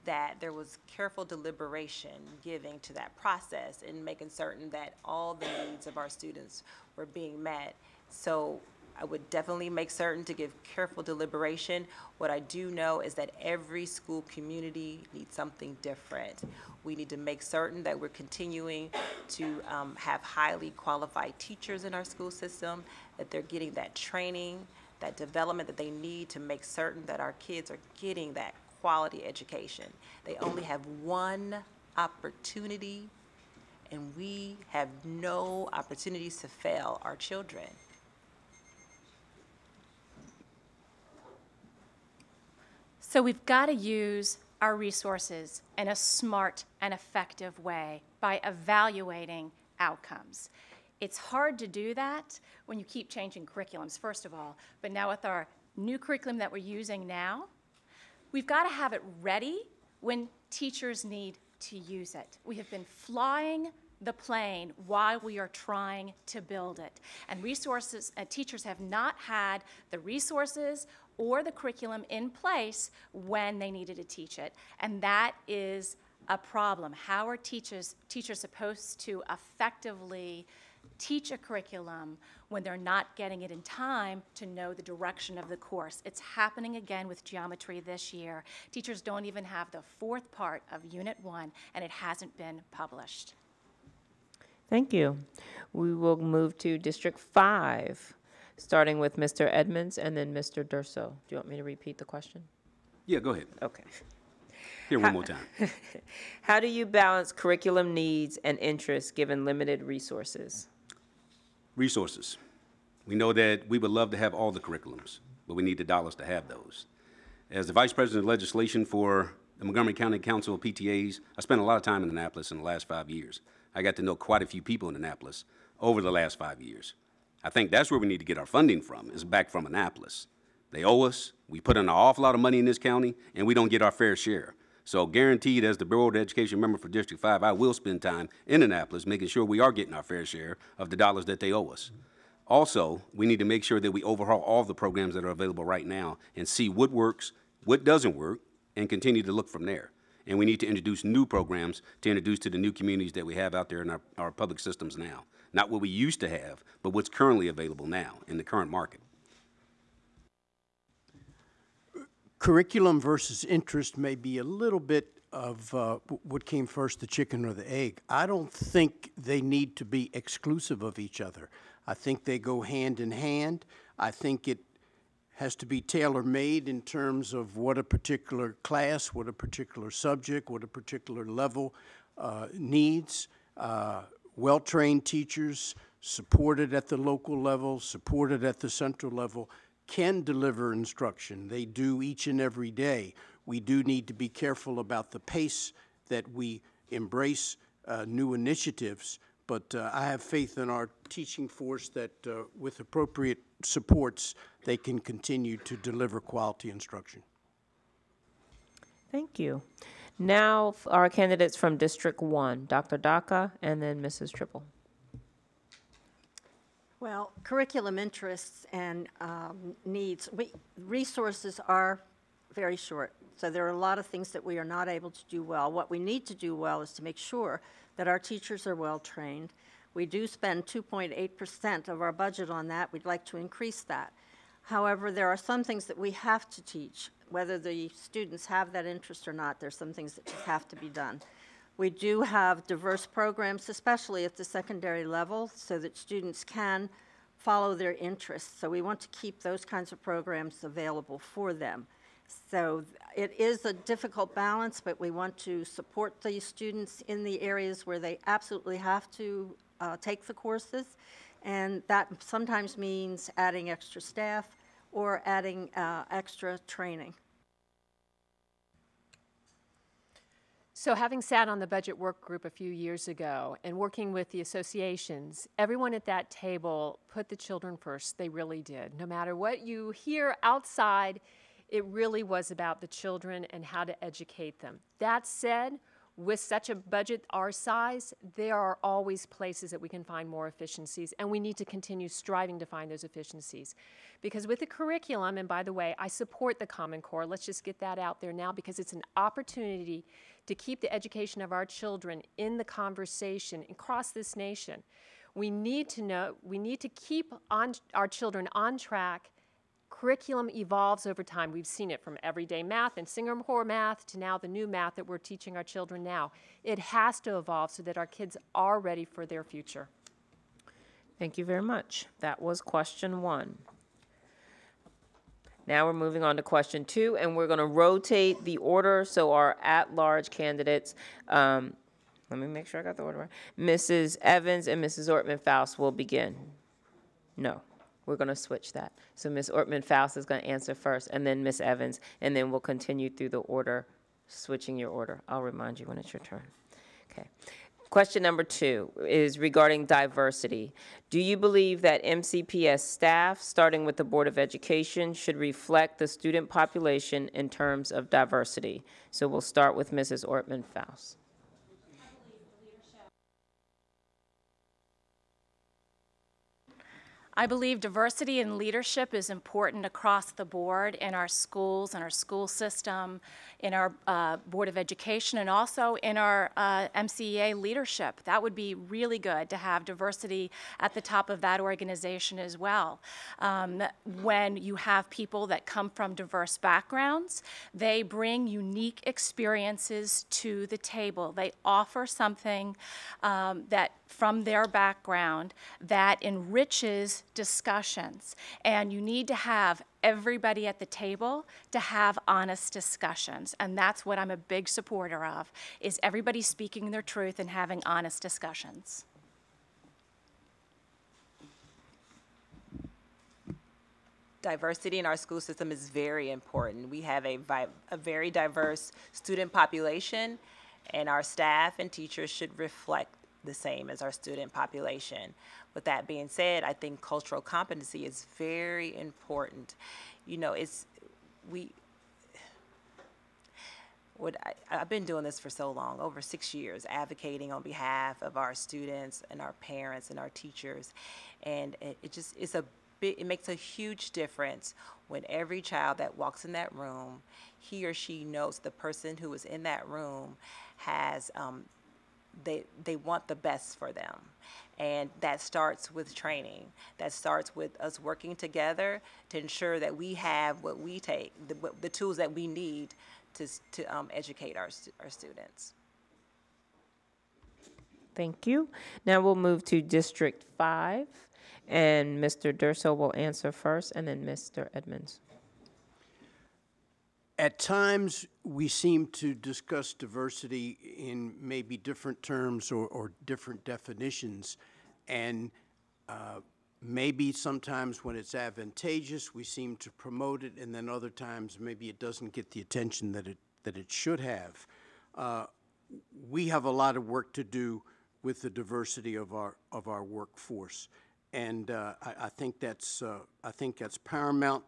that there was careful deliberation giving to that process and making certain that all the needs of our students were being met. So I would definitely make certain to give careful deliberation. What I do know is that every school community needs something different. We need to make certain that we're continuing to have highly qualified teachers in our school system, that they're getting that training, that development that they need to make certain that our kids are getting that quality education. They only have one opportunity, and we have no opportunities to fail our children. So we've got to use our resources in a smart and effective way by evaluating outcomes. It's hard to do that when you keep changing curriculums, first of all, but now with our new curriculum that we're using now, we've got to have it ready when teachers need to use it. We have been flying the plane while we are trying to build it. And teachers have not had the resources or the curriculum in place when they needed to teach it. And that is a problem. How are teachers supposed to effectively teach a curriculum when they're not getting it in time to know the direction of the course? It's happening again with geometry this year. Teachers don't even have the fourth part of Unit 1, and it hasn't been published. Thank you. We will move to District 5, starting with Mr. Edmonds and then Mr. Durso. Do you want me to repeat the question? Yeah, go ahead. Okay. Here one more time. How do you balance curriculum needs and interests given limited resources? Resources. We know that we would love to have all the curriculums, but we need the dollars to have those. As the Vice President of Legislation for the Montgomery County Council of PTAs, I spent a lot of time in Annapolis in the last 5 years. I got to know quite a few people in Annapolis over the last 5 years. I think that's where we need to get our funding from, is back from Annapolis. They owe us, we put in an awful lot of money in this county, and we don't get our fair share. So guaranteed, as the Board of Education member for District 5, I will spend time in Annapolis making sure we are getting our fair share of the dollars that they owe us. Also, we need to make sure that we overhaul all the programs that are available right now and see what works, what doesn't work, and continue to look from there. And we need to introduce new programs to introduce to the new communities that we have out there in our public systems now. Not what we used to have, but what's currently available now in the current market. Curriculum versus interest may be a little bit of what came first, the chicken or the egg. I don't think they need to be exclusive of each other. I think they go hand in hand. I think it has to be tailor-made in terms of what a particular class, what a particular subject, what a particular level needs. Well-trained teachers, supported at the local level, supported at the central level, can deliver instruction. They do each and every day. We do need to be careful about the pace that we embrace new initiatives, but I have faith in our teaching force that with appropriate supports, they can continue to deliver quality instruction. Thank you. Now, our candidates from District 1, Dr. Daka and then Mrs. Trible. Well, curriculum interests and needs, resources are very short. So there are a lot of things that we are not able to do well. What we need to do well is to make sure that our teachers are well trained. We do spend 2.8% of our budget on that. We'd like to increase that. However, there are some things that we have to teach, whether the students have that interest or not. There's some things that just have to be done. We do have diverse programs, especially at the secondary level, so that students can follow their interests. So we want to keep those kinds of programs available for them. So it is a difficult balance, but we want to support the students in the areas where they absolutely have to take the courses, and that sometimes means adding extra staff or adding extra training. So having sat on the budget work group a few years ago and working with the associations, everyone at that table put the children first. They really did. No matter what you hear outside, it really was about the children and how to educate them. That said, with such a budget our size, there are always places that we can find more efficiencies, and we need to continue striving to find those efficiencies. Because with the curriculum, and by the way, I support the Common Core, let's just get that out there now, because it's an opportunity to keep the education of our children in the conversation across this nation. We need to keep our children on track. Curriculum evolves over time. We've seen it from everyday math and Singapore math to now the new math that we're teaching our children now. It has to evolve so that our kids are ready for their future. Thank you very much. That was question 1. Now we're moving on to question 2, and we're going to rotate the order so our at-large candidates, let me make sure I got the order right. Mrs. Evans and Mrs. Ortman-Faust will begin. No. We're going to switch that. So Ms. Ortman-Faust is going to answer first, and then Ms. Evans, and then we'll continue through the order switching your order. I'll remind you when it's your turn. Okay. Question number 2 is regarding diversity. Do you believe that MCPS staff, starting with the Board of Education, should reflect the student population in terms of diversity? So we'll start with Mrs. Ortman-Faust. I believe diversity in leadership is important across the board in our schools and our school system, in our Board of Education, and also in our MCEA leadership. That would be really good to have diversity at the top of that organization as well. When you have people that come from diverse backgrounds, they bring unique experiences to the table. They offer something that from their background that enriches discussions. And you need to have everybody at the table to have honest discussions. And that's what I'm a big supporter of, is everybody speaking their truth and having honest discussions. Diversity in our school system is very important. We have a very diverse student population, and our staff and teachers should reflect the same as our student population. With that being said, I think cultural competency is very important. You know, I've been doing this for so long, over 6 years, advocating on behalf of our students and our parents and our teachers, and it makes a huge difference when every child that walks in that room, he or she knows the person who is in that room has they want the best for them. And that starts with training. That starts with us working together to ensure that we have what we take, the tools that we need to educate our students. Thank you. Now we'll move to District 5, and Mr. Durso will answer first, and then Mr. Edmonds. At times, we seem to discuss diversity in maybe different terms or different definitions, and maybe sometimes when it's advantageous, we seem to promote it, and then other times maybe it doesn't get the attention that it should have. We have a lot of work to do with the diversity of our workforce, and I think that's paramount.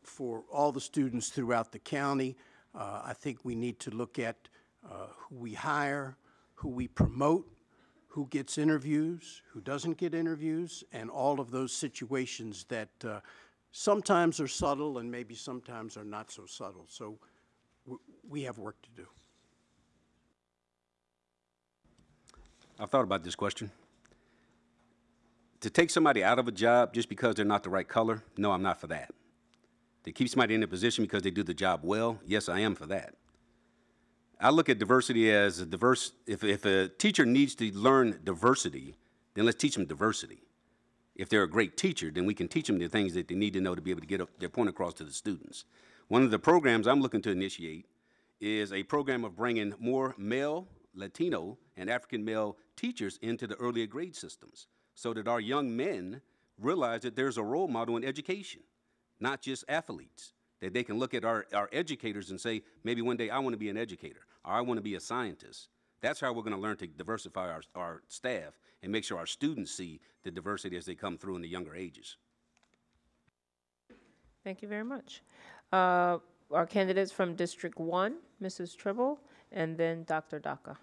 For all the students throughout the county. I think we need to look at who we hire, who we promote, who gets interviews, who doesn't get interviews, and all of those situations that sometimes are subtle and maybe sometimes are not so subtle. So we have work to do. I've thought about this question. To take somebody out of a job just because they're not the right color, no, I'm not for that. To keep somebody in a position because they do the job well, yes, I am for that. I look at diversity as a if a teacher needs to learn diversity, then let's teach them diversity. If they're a great teacher, then we can teach them the things that they need to know to be able to get their point across to the students. One of the programs I'm looking to initiate is a program of bringing more male, Latino, and African male teachers into the earlier grade systems so that our young men realize that there's a role model in education. Not just athletes, that they can look at our educators and say, maybe one day I want to be an educator, or I want to be a scientist. That's how we're going to learn to diversify our staff and make sure our students see the diversity as they come through in the younger ages. Thank you very much. Our candidates from District 1, Mrs. Trible, and then Dr. Daka.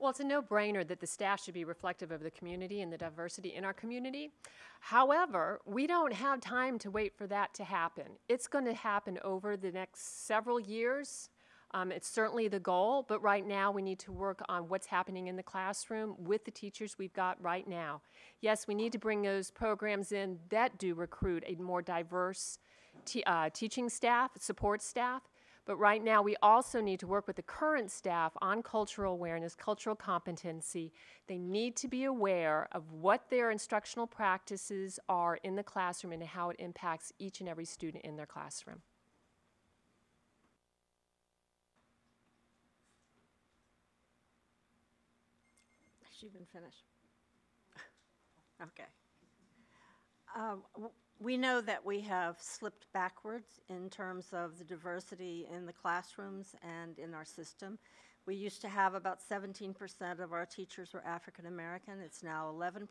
Well, it's a no-brainer that the staff should be reflective of the community and the diversity in our community. However, we don't have time to wait for that to happen. It's going to happen over the next several years. It's certainly the goal, but right now we need to work on what's happening in the classroom with the teachers we've got right now. Yes, we need to bring those programs in that do recruit a more diverse teaching staff, support staff. But right now, we also need to work with the current staff on cultural awareness, cultural competency. They need to be aware of what their instructional practices are in the classroom and how it impacts each and every student in their classroom. She even finished. Okay. We know that we have slipped backwards in terms of the diversity in the classrooms and in our system. We used to have about 17% of our teachers were African American. It's now 11%.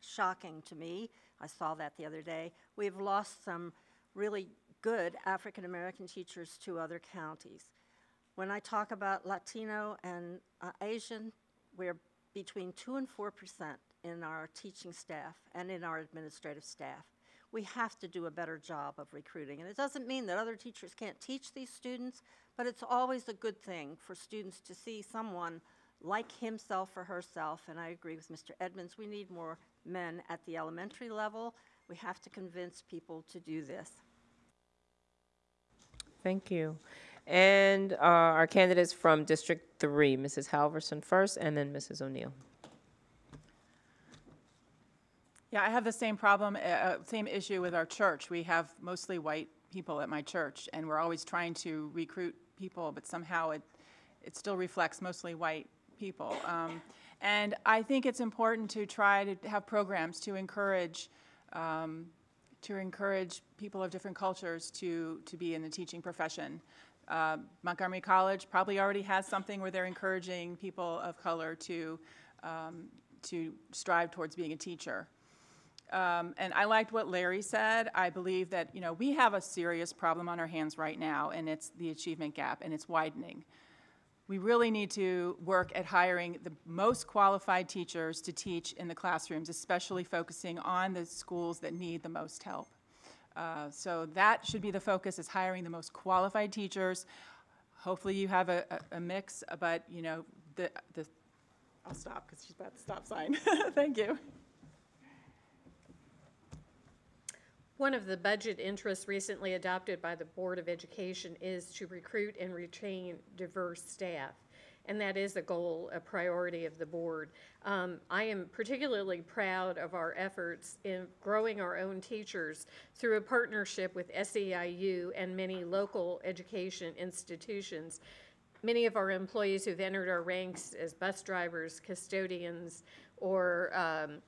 Shocking to me. I saw that the other day. We've lost some really good African American teachers to other counties. When I talk about Latino and Asian, we're between 2 and 4% in our teaching staff and in our administrative staff. We have to do a better job of recruiting. And it doesn't mean that other teachers can't teach these students, but it's always a good thing for students to see someone like himself or herself. And I agree with Mr. Edmonds, we need more men at the elementary level. We have to convince people to do this. Thank you. And our candidates from District 3, Mrs. Halverson first, and then Mrs. O'Neill. Yeah, I have the same problem, same issue with our church. We have mostly white people at my church, and we're always trying to recruit people, but somehow it still reflects mostly white people. And I think it's important to try to have programs to encourage people of different cultures to be in the teaching profession. Montgomery College probably already has something where they're encouraging people of color to strive towards being a teacher. And I liked what Larry said. I believe that, we have a serious problem on our hands right now, and it's the achievement gap, and it's widening. We really need to work at hiring the most qualified teachers to teach in the classrooms, especially focusing on the schools that need the most help. So that should be the focus, is hiring the most qualified teachers. Hopefully you have a mix, but, I'll stop because she's about the stop sign. Thank you. One of the budget interests recently adopted by the Board of Education is to recruit and retain diverse staff, and that is a goal, a priority of the board. I am particularly proud of our efforts in growing our own teachers through a partnership with SEIU and many local education institutions. Many of our employees who've entered our ranks as bus drivers, custodians, or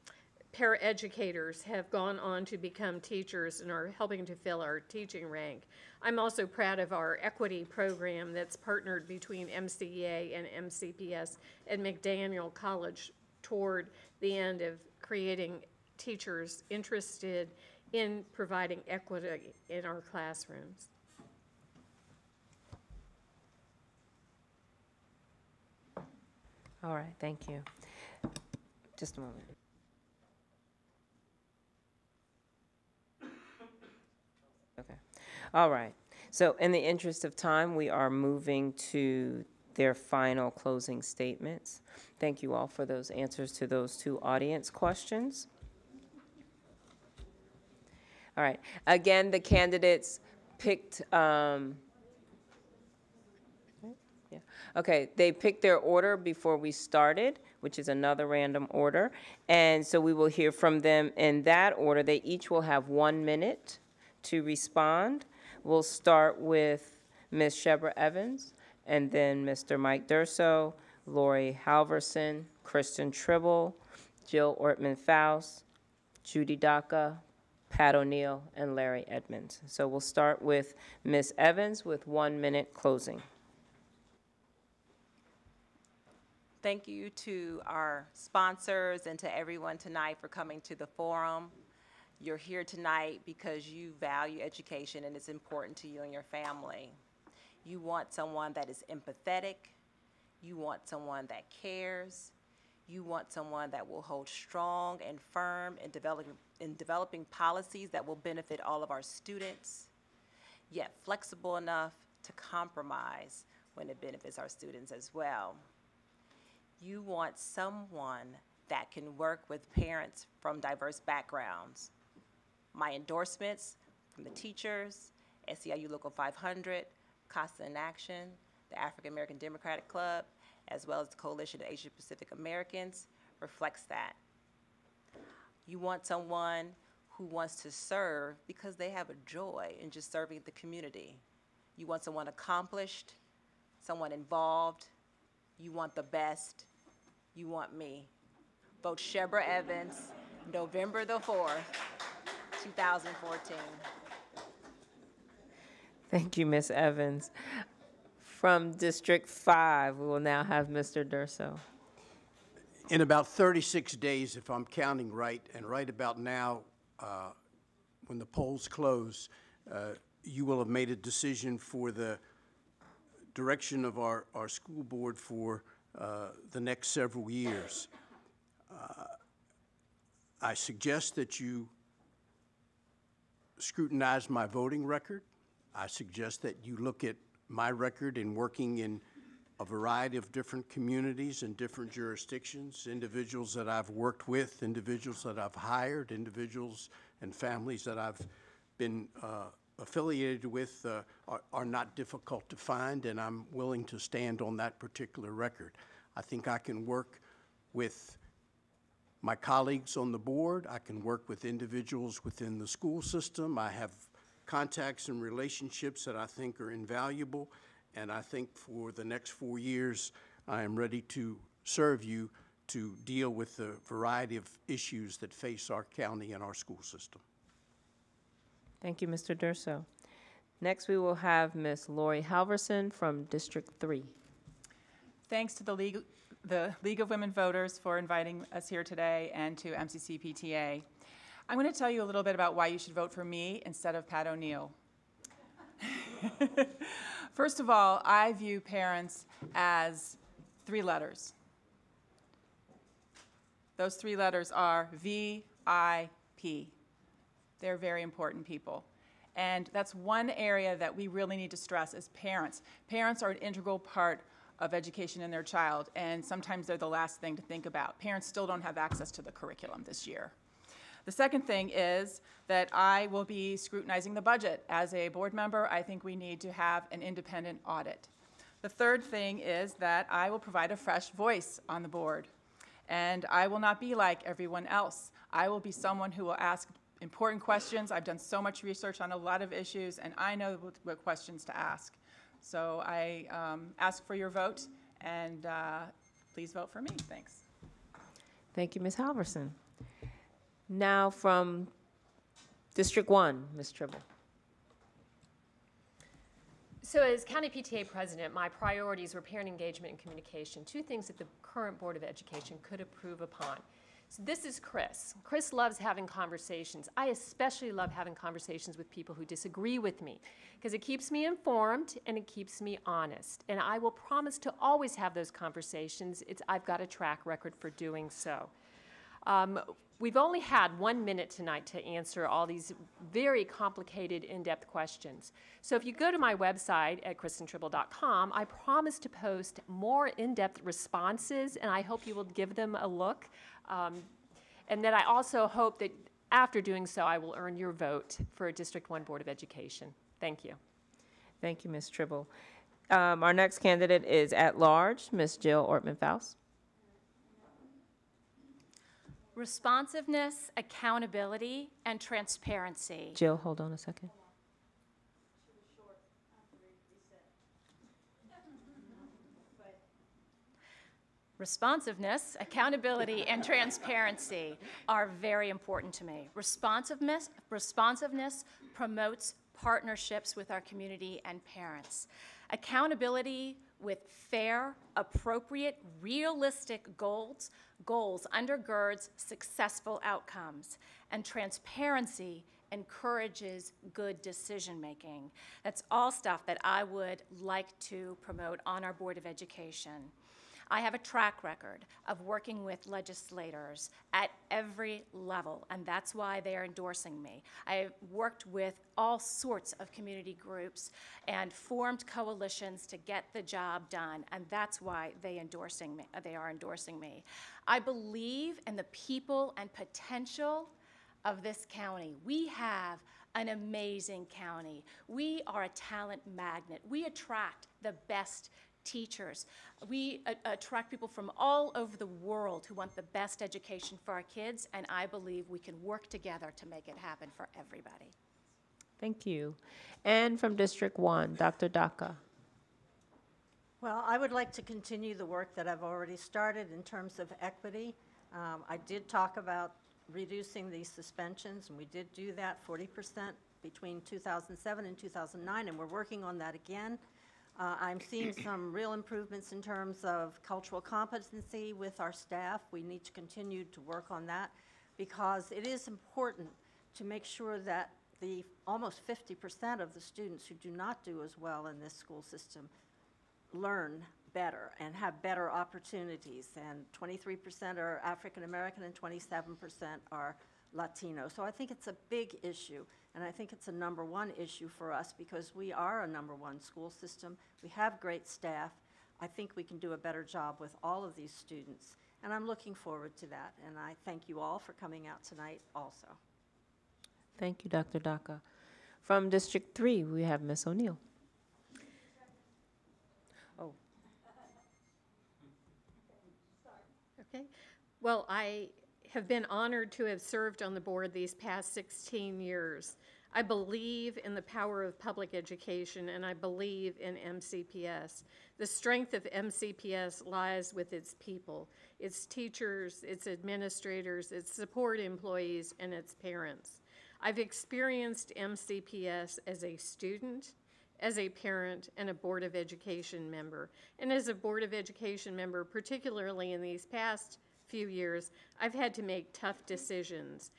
paraeducators have gone on to become teachers and are helping to fill our teaching rank. I'm also proud of our equity program that's partnered between MCEA and MCPS at McDaniel College toward the end of creating teachers interested in providing equity in our classrooms. All right, thank you. Just a moment. Okay. All right. So in the interest of time, we are moving to their final closing statements. Thank you all for those answers to those two audience questions. All right. Again, the candidates picked, okay, they picked their order before we started, which is another random order. And so we will hear from them in that order. They each will have 1 minute to respond. We'll start with Ms. Shebra Evans, and then Mr. Mike Durso, Laurie Halverson, Kristin Trible, Jill Ortman-Faust, Judy Daca, Pat O'Neill, and Larry Edmonds. So we'll start with Ms. Evans with 1 minute closing. Thank you to our sponsors and to everyone tonight for coming to the forum. You're here tonight because you value education and it's important to you and your family. You want someone that is empathetic. You want someone that cares. You want someone that will hold strong and firm in developing policies that will benefit all of our students, yet flexible enough to compromise when it benefits our students as well. You want someone that can work with parents from diverse backgrounds. My endorsements from the teachers, SEIU Local 500, CASA in Action, the African American Democratic Club, as well as the Coalition of Asian Pacific Americans, reflects that. You want someone who wants to serve because they have a joy in just serving the community. You want someone accomplished, someone involved. You want the best. You want me. Vote Shebra Evans, November the 4th. 2014. Thank you, Ms. Evans. From District 5, we will now have Mr. Durso. In about 36 days, if I'm counting right, and right about now, when the polls close, you will have made a decision for the direction of our school board for the next several years. I suggest that you scrutinize my voting record. I suggest that you look at my record in working in a variety of different communities and different jurisdictions, individuals that I've worked with, individuals that I've hired, individuals and families that I've been affiliated with are not difficult to find, and I'm willing to stand on that particular record. I think I can work with my colleagues on the board. I can work with individuals within the school system. I have contacts and relationships that I think are invaluable, and I think for the next 4 years, I am ready to serve you to deal with the variety of issues that face our county and our school system. Thank you, Mr. Durso. Next, we will have Ms. Laurie Halverson from District 3. Thanks to the League of Women Voters for inviting us here today, and to MCC PTA. I'm going to tell you a little bit about why you should vote for me instead of Pat O'Neill. First of all, I view parents as 3 letters. Those 3 letters are VIP. They're very important people. And that's one area that we really need to stress as parents. Parents are an integral part of education in their child, and sometimes they're the last thing to think about. Parents still don't have access to the curriculum this year. The second thing is that I will be scrutinizing the budget. As a board member, I think we need to have an independent audit. The third thing is that I will provide a fresh voice on the board. And I will not be like everyone else. I will be someone who will ask important questions. I've done so much research on a lot of issues, and I know what questions to ask. So I ask for your vote, and please vote for me. Thanks. Thank you, Ms. Halverson. Now from District 1, Ms. Trible. So as County PTA President, my priorities were parent engagement and communication, 2 things that the current Board of Education could improve upon. So this is Chris. Chris loves having conversations. I especially love having conversations with people who disagree with me, because it keeps me informed and it keeps me honest. And I will promise to always have those conversations. I've got a track record for doing so. We've only had 1 minute tonight to answer all these very complicated, in-depth questions. So if you go to my website at kristintrible.com, I promise to post more in-depth responses, and I hope you will give them a look. And then I also hope that after doing so, I will earn your vote for a District 1 Board of Education. Thank you. Thank you, Ms. Trible. Our next candidate is at large, Ms. Jill Ortman-Faust. Responsiveness, accountability, and transparency. Jill, hold on a second. Responsiveness, accountability, and transparency are very important to me. Responsiveness promotes partnerships with our community and parents. Accountability with fair, appropriate, realistic goals undergirds successful outcomes, and transparency encourages good decision-making. That's all stuff that I would like to promote on our Board of Education. I have a track record of working with legislators at every level, and that's why they are endorsing me. I have worked with all sorts of community groups and formed coalitions to get the job done, and that's why they are endorsing me. I believe in the people and potential of this county. We have an amazing county. We are a talent magnet. We attract the best teachers. We attract people from all over the world who want the best education for our kids, and I believe we can work together to make it happen for everybody. Thank you. And from District 1, Dr. Daka. Well, I would like to continue the work that I've already started in terms of equity. I did talk about reducing the suspensions, and we did do that 40% between 2007 and 2009, and we're working on that again. I'm seeing some real improvements in terms of cultural competency with our staff. We need to continue to work on that because it is important to make sure that the almost 50% of the students who do not do as well in this school system learn better and have better opportunities. And 23% are African American and 27% are Latino. So I think it's a big issue, and I think it's a #1 issue for us because we are a #1 school system. We have great staff. I think we can do a better job with all of these students, and I'm looking forward to that. And I thank you all for coming out tonight also. Thank you, Dr. Daka. From District 3, we have Ms. O'Neill. Oh. Okay. Well, I have been honored to have served on the board these past 16 years. I believe in the power of public education, and I believe in MCPS. The strength of MCPS lies with its people, its teachers, its administrators, its support employees, and its parents. I've experienced MCPS as a student, as a parent, and a Board of Education member. And as a Board of Education member, particularly in these past few years, I've had to make tough decisions.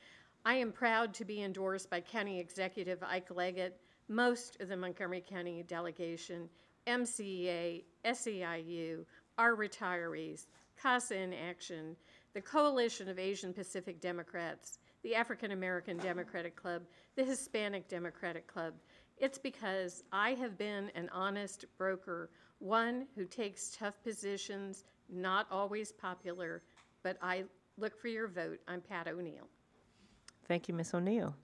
I am proud to be endorsed by County Executive Ike Leggett, most of the Montgomery County delegation, MCEA, SEIU, our retirees, CASA in Action, the Coalition of Asian Pacific Democrats, the African American Democratic Club, the Hispanic Democratic Club. It's because I have been an honest broker, one who takes tough positions, not always popular, but I look for your vote. I'm Pat O'Neill. Thank you, Ms. O'Neill.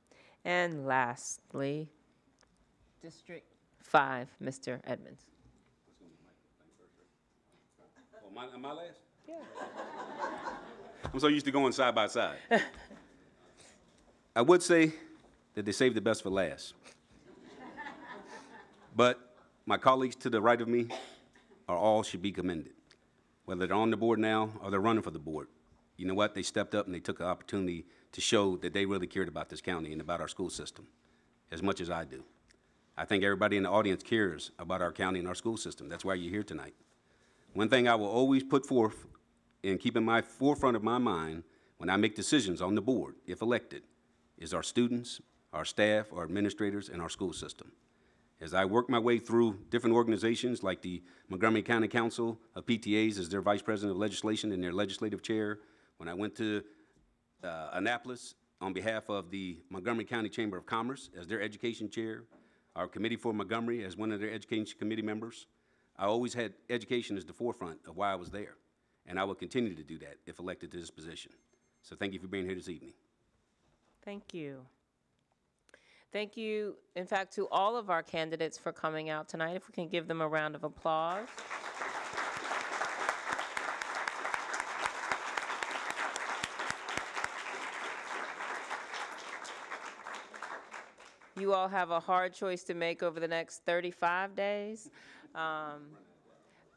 And lastly, District 5, Mr. Edmonds. Oh, am I last? Yeah. I'm so used to going side by side. I would say that they saved the best for last. But my colleagues to the right of me should be commended. Whether they're on the board now or they're running for the board. You know what? They stepped up and they took the opportunity to show that they really cared about this county and about our school system as much as I do. I think everybody in the audience cares about our county and our school system. That's why you're here tonight. One thing I will always put forth and keep in my forefront of my mind when I make decisions on the board, if elected, is our students, our staff, our administrators, and our school system. As I work my way through different organizations like the Montgomery County Council of PTAs as their Vice President of Legislation and their legislative chair, when I went to Annapolis on behalf of the Montgomery County Chamber of Commerce as their education chair, our committee for Montgomery as one of their education committee members, I always had education as the forefront of why I was there. And I will continue to do that if elected to this position. So thank you for being here this evening. Thank you. Thank you, in fact, to all of our candidates for coming out tonight. If we can give them a round of applause. You all have a hard choice to make over the next 35 days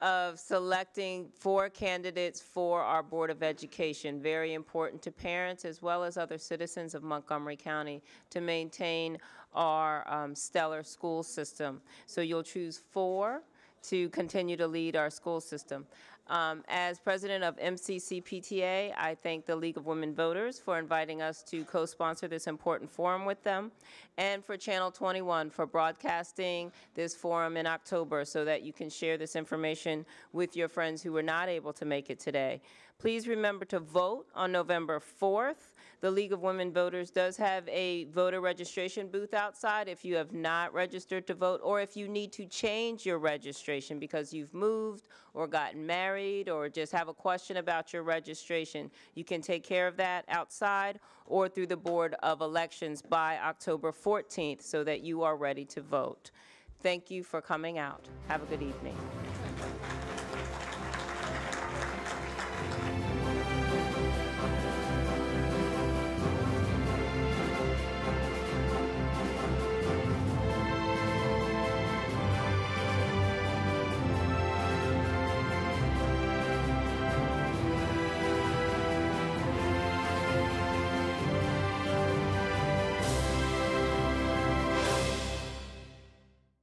of selecting 4 candidates for our Board of Education. Very important to parents as well as other citizens of Montgomery County to maintain our stellar school system. So you'll choose 4 to continue to lead our school system. As president of MCCPTA, I thank the League of Women Voters for inviting us to co-sponsor this important forum with them, and for Channel 21 for broadcasting this forum in October so that you can share this information with your friends who were not able to make it today. Please remember to vote on November 4th. The League of Women Voters does have a voter registration booth outside if you have not registered to vote, or if you need to change your registration because you've moved or gotten married or just have a question about your registration. You can take care of that outside or through the Board of Elections by October 14th so that you are ready to vote. Thank you for coming out. Have a good evening.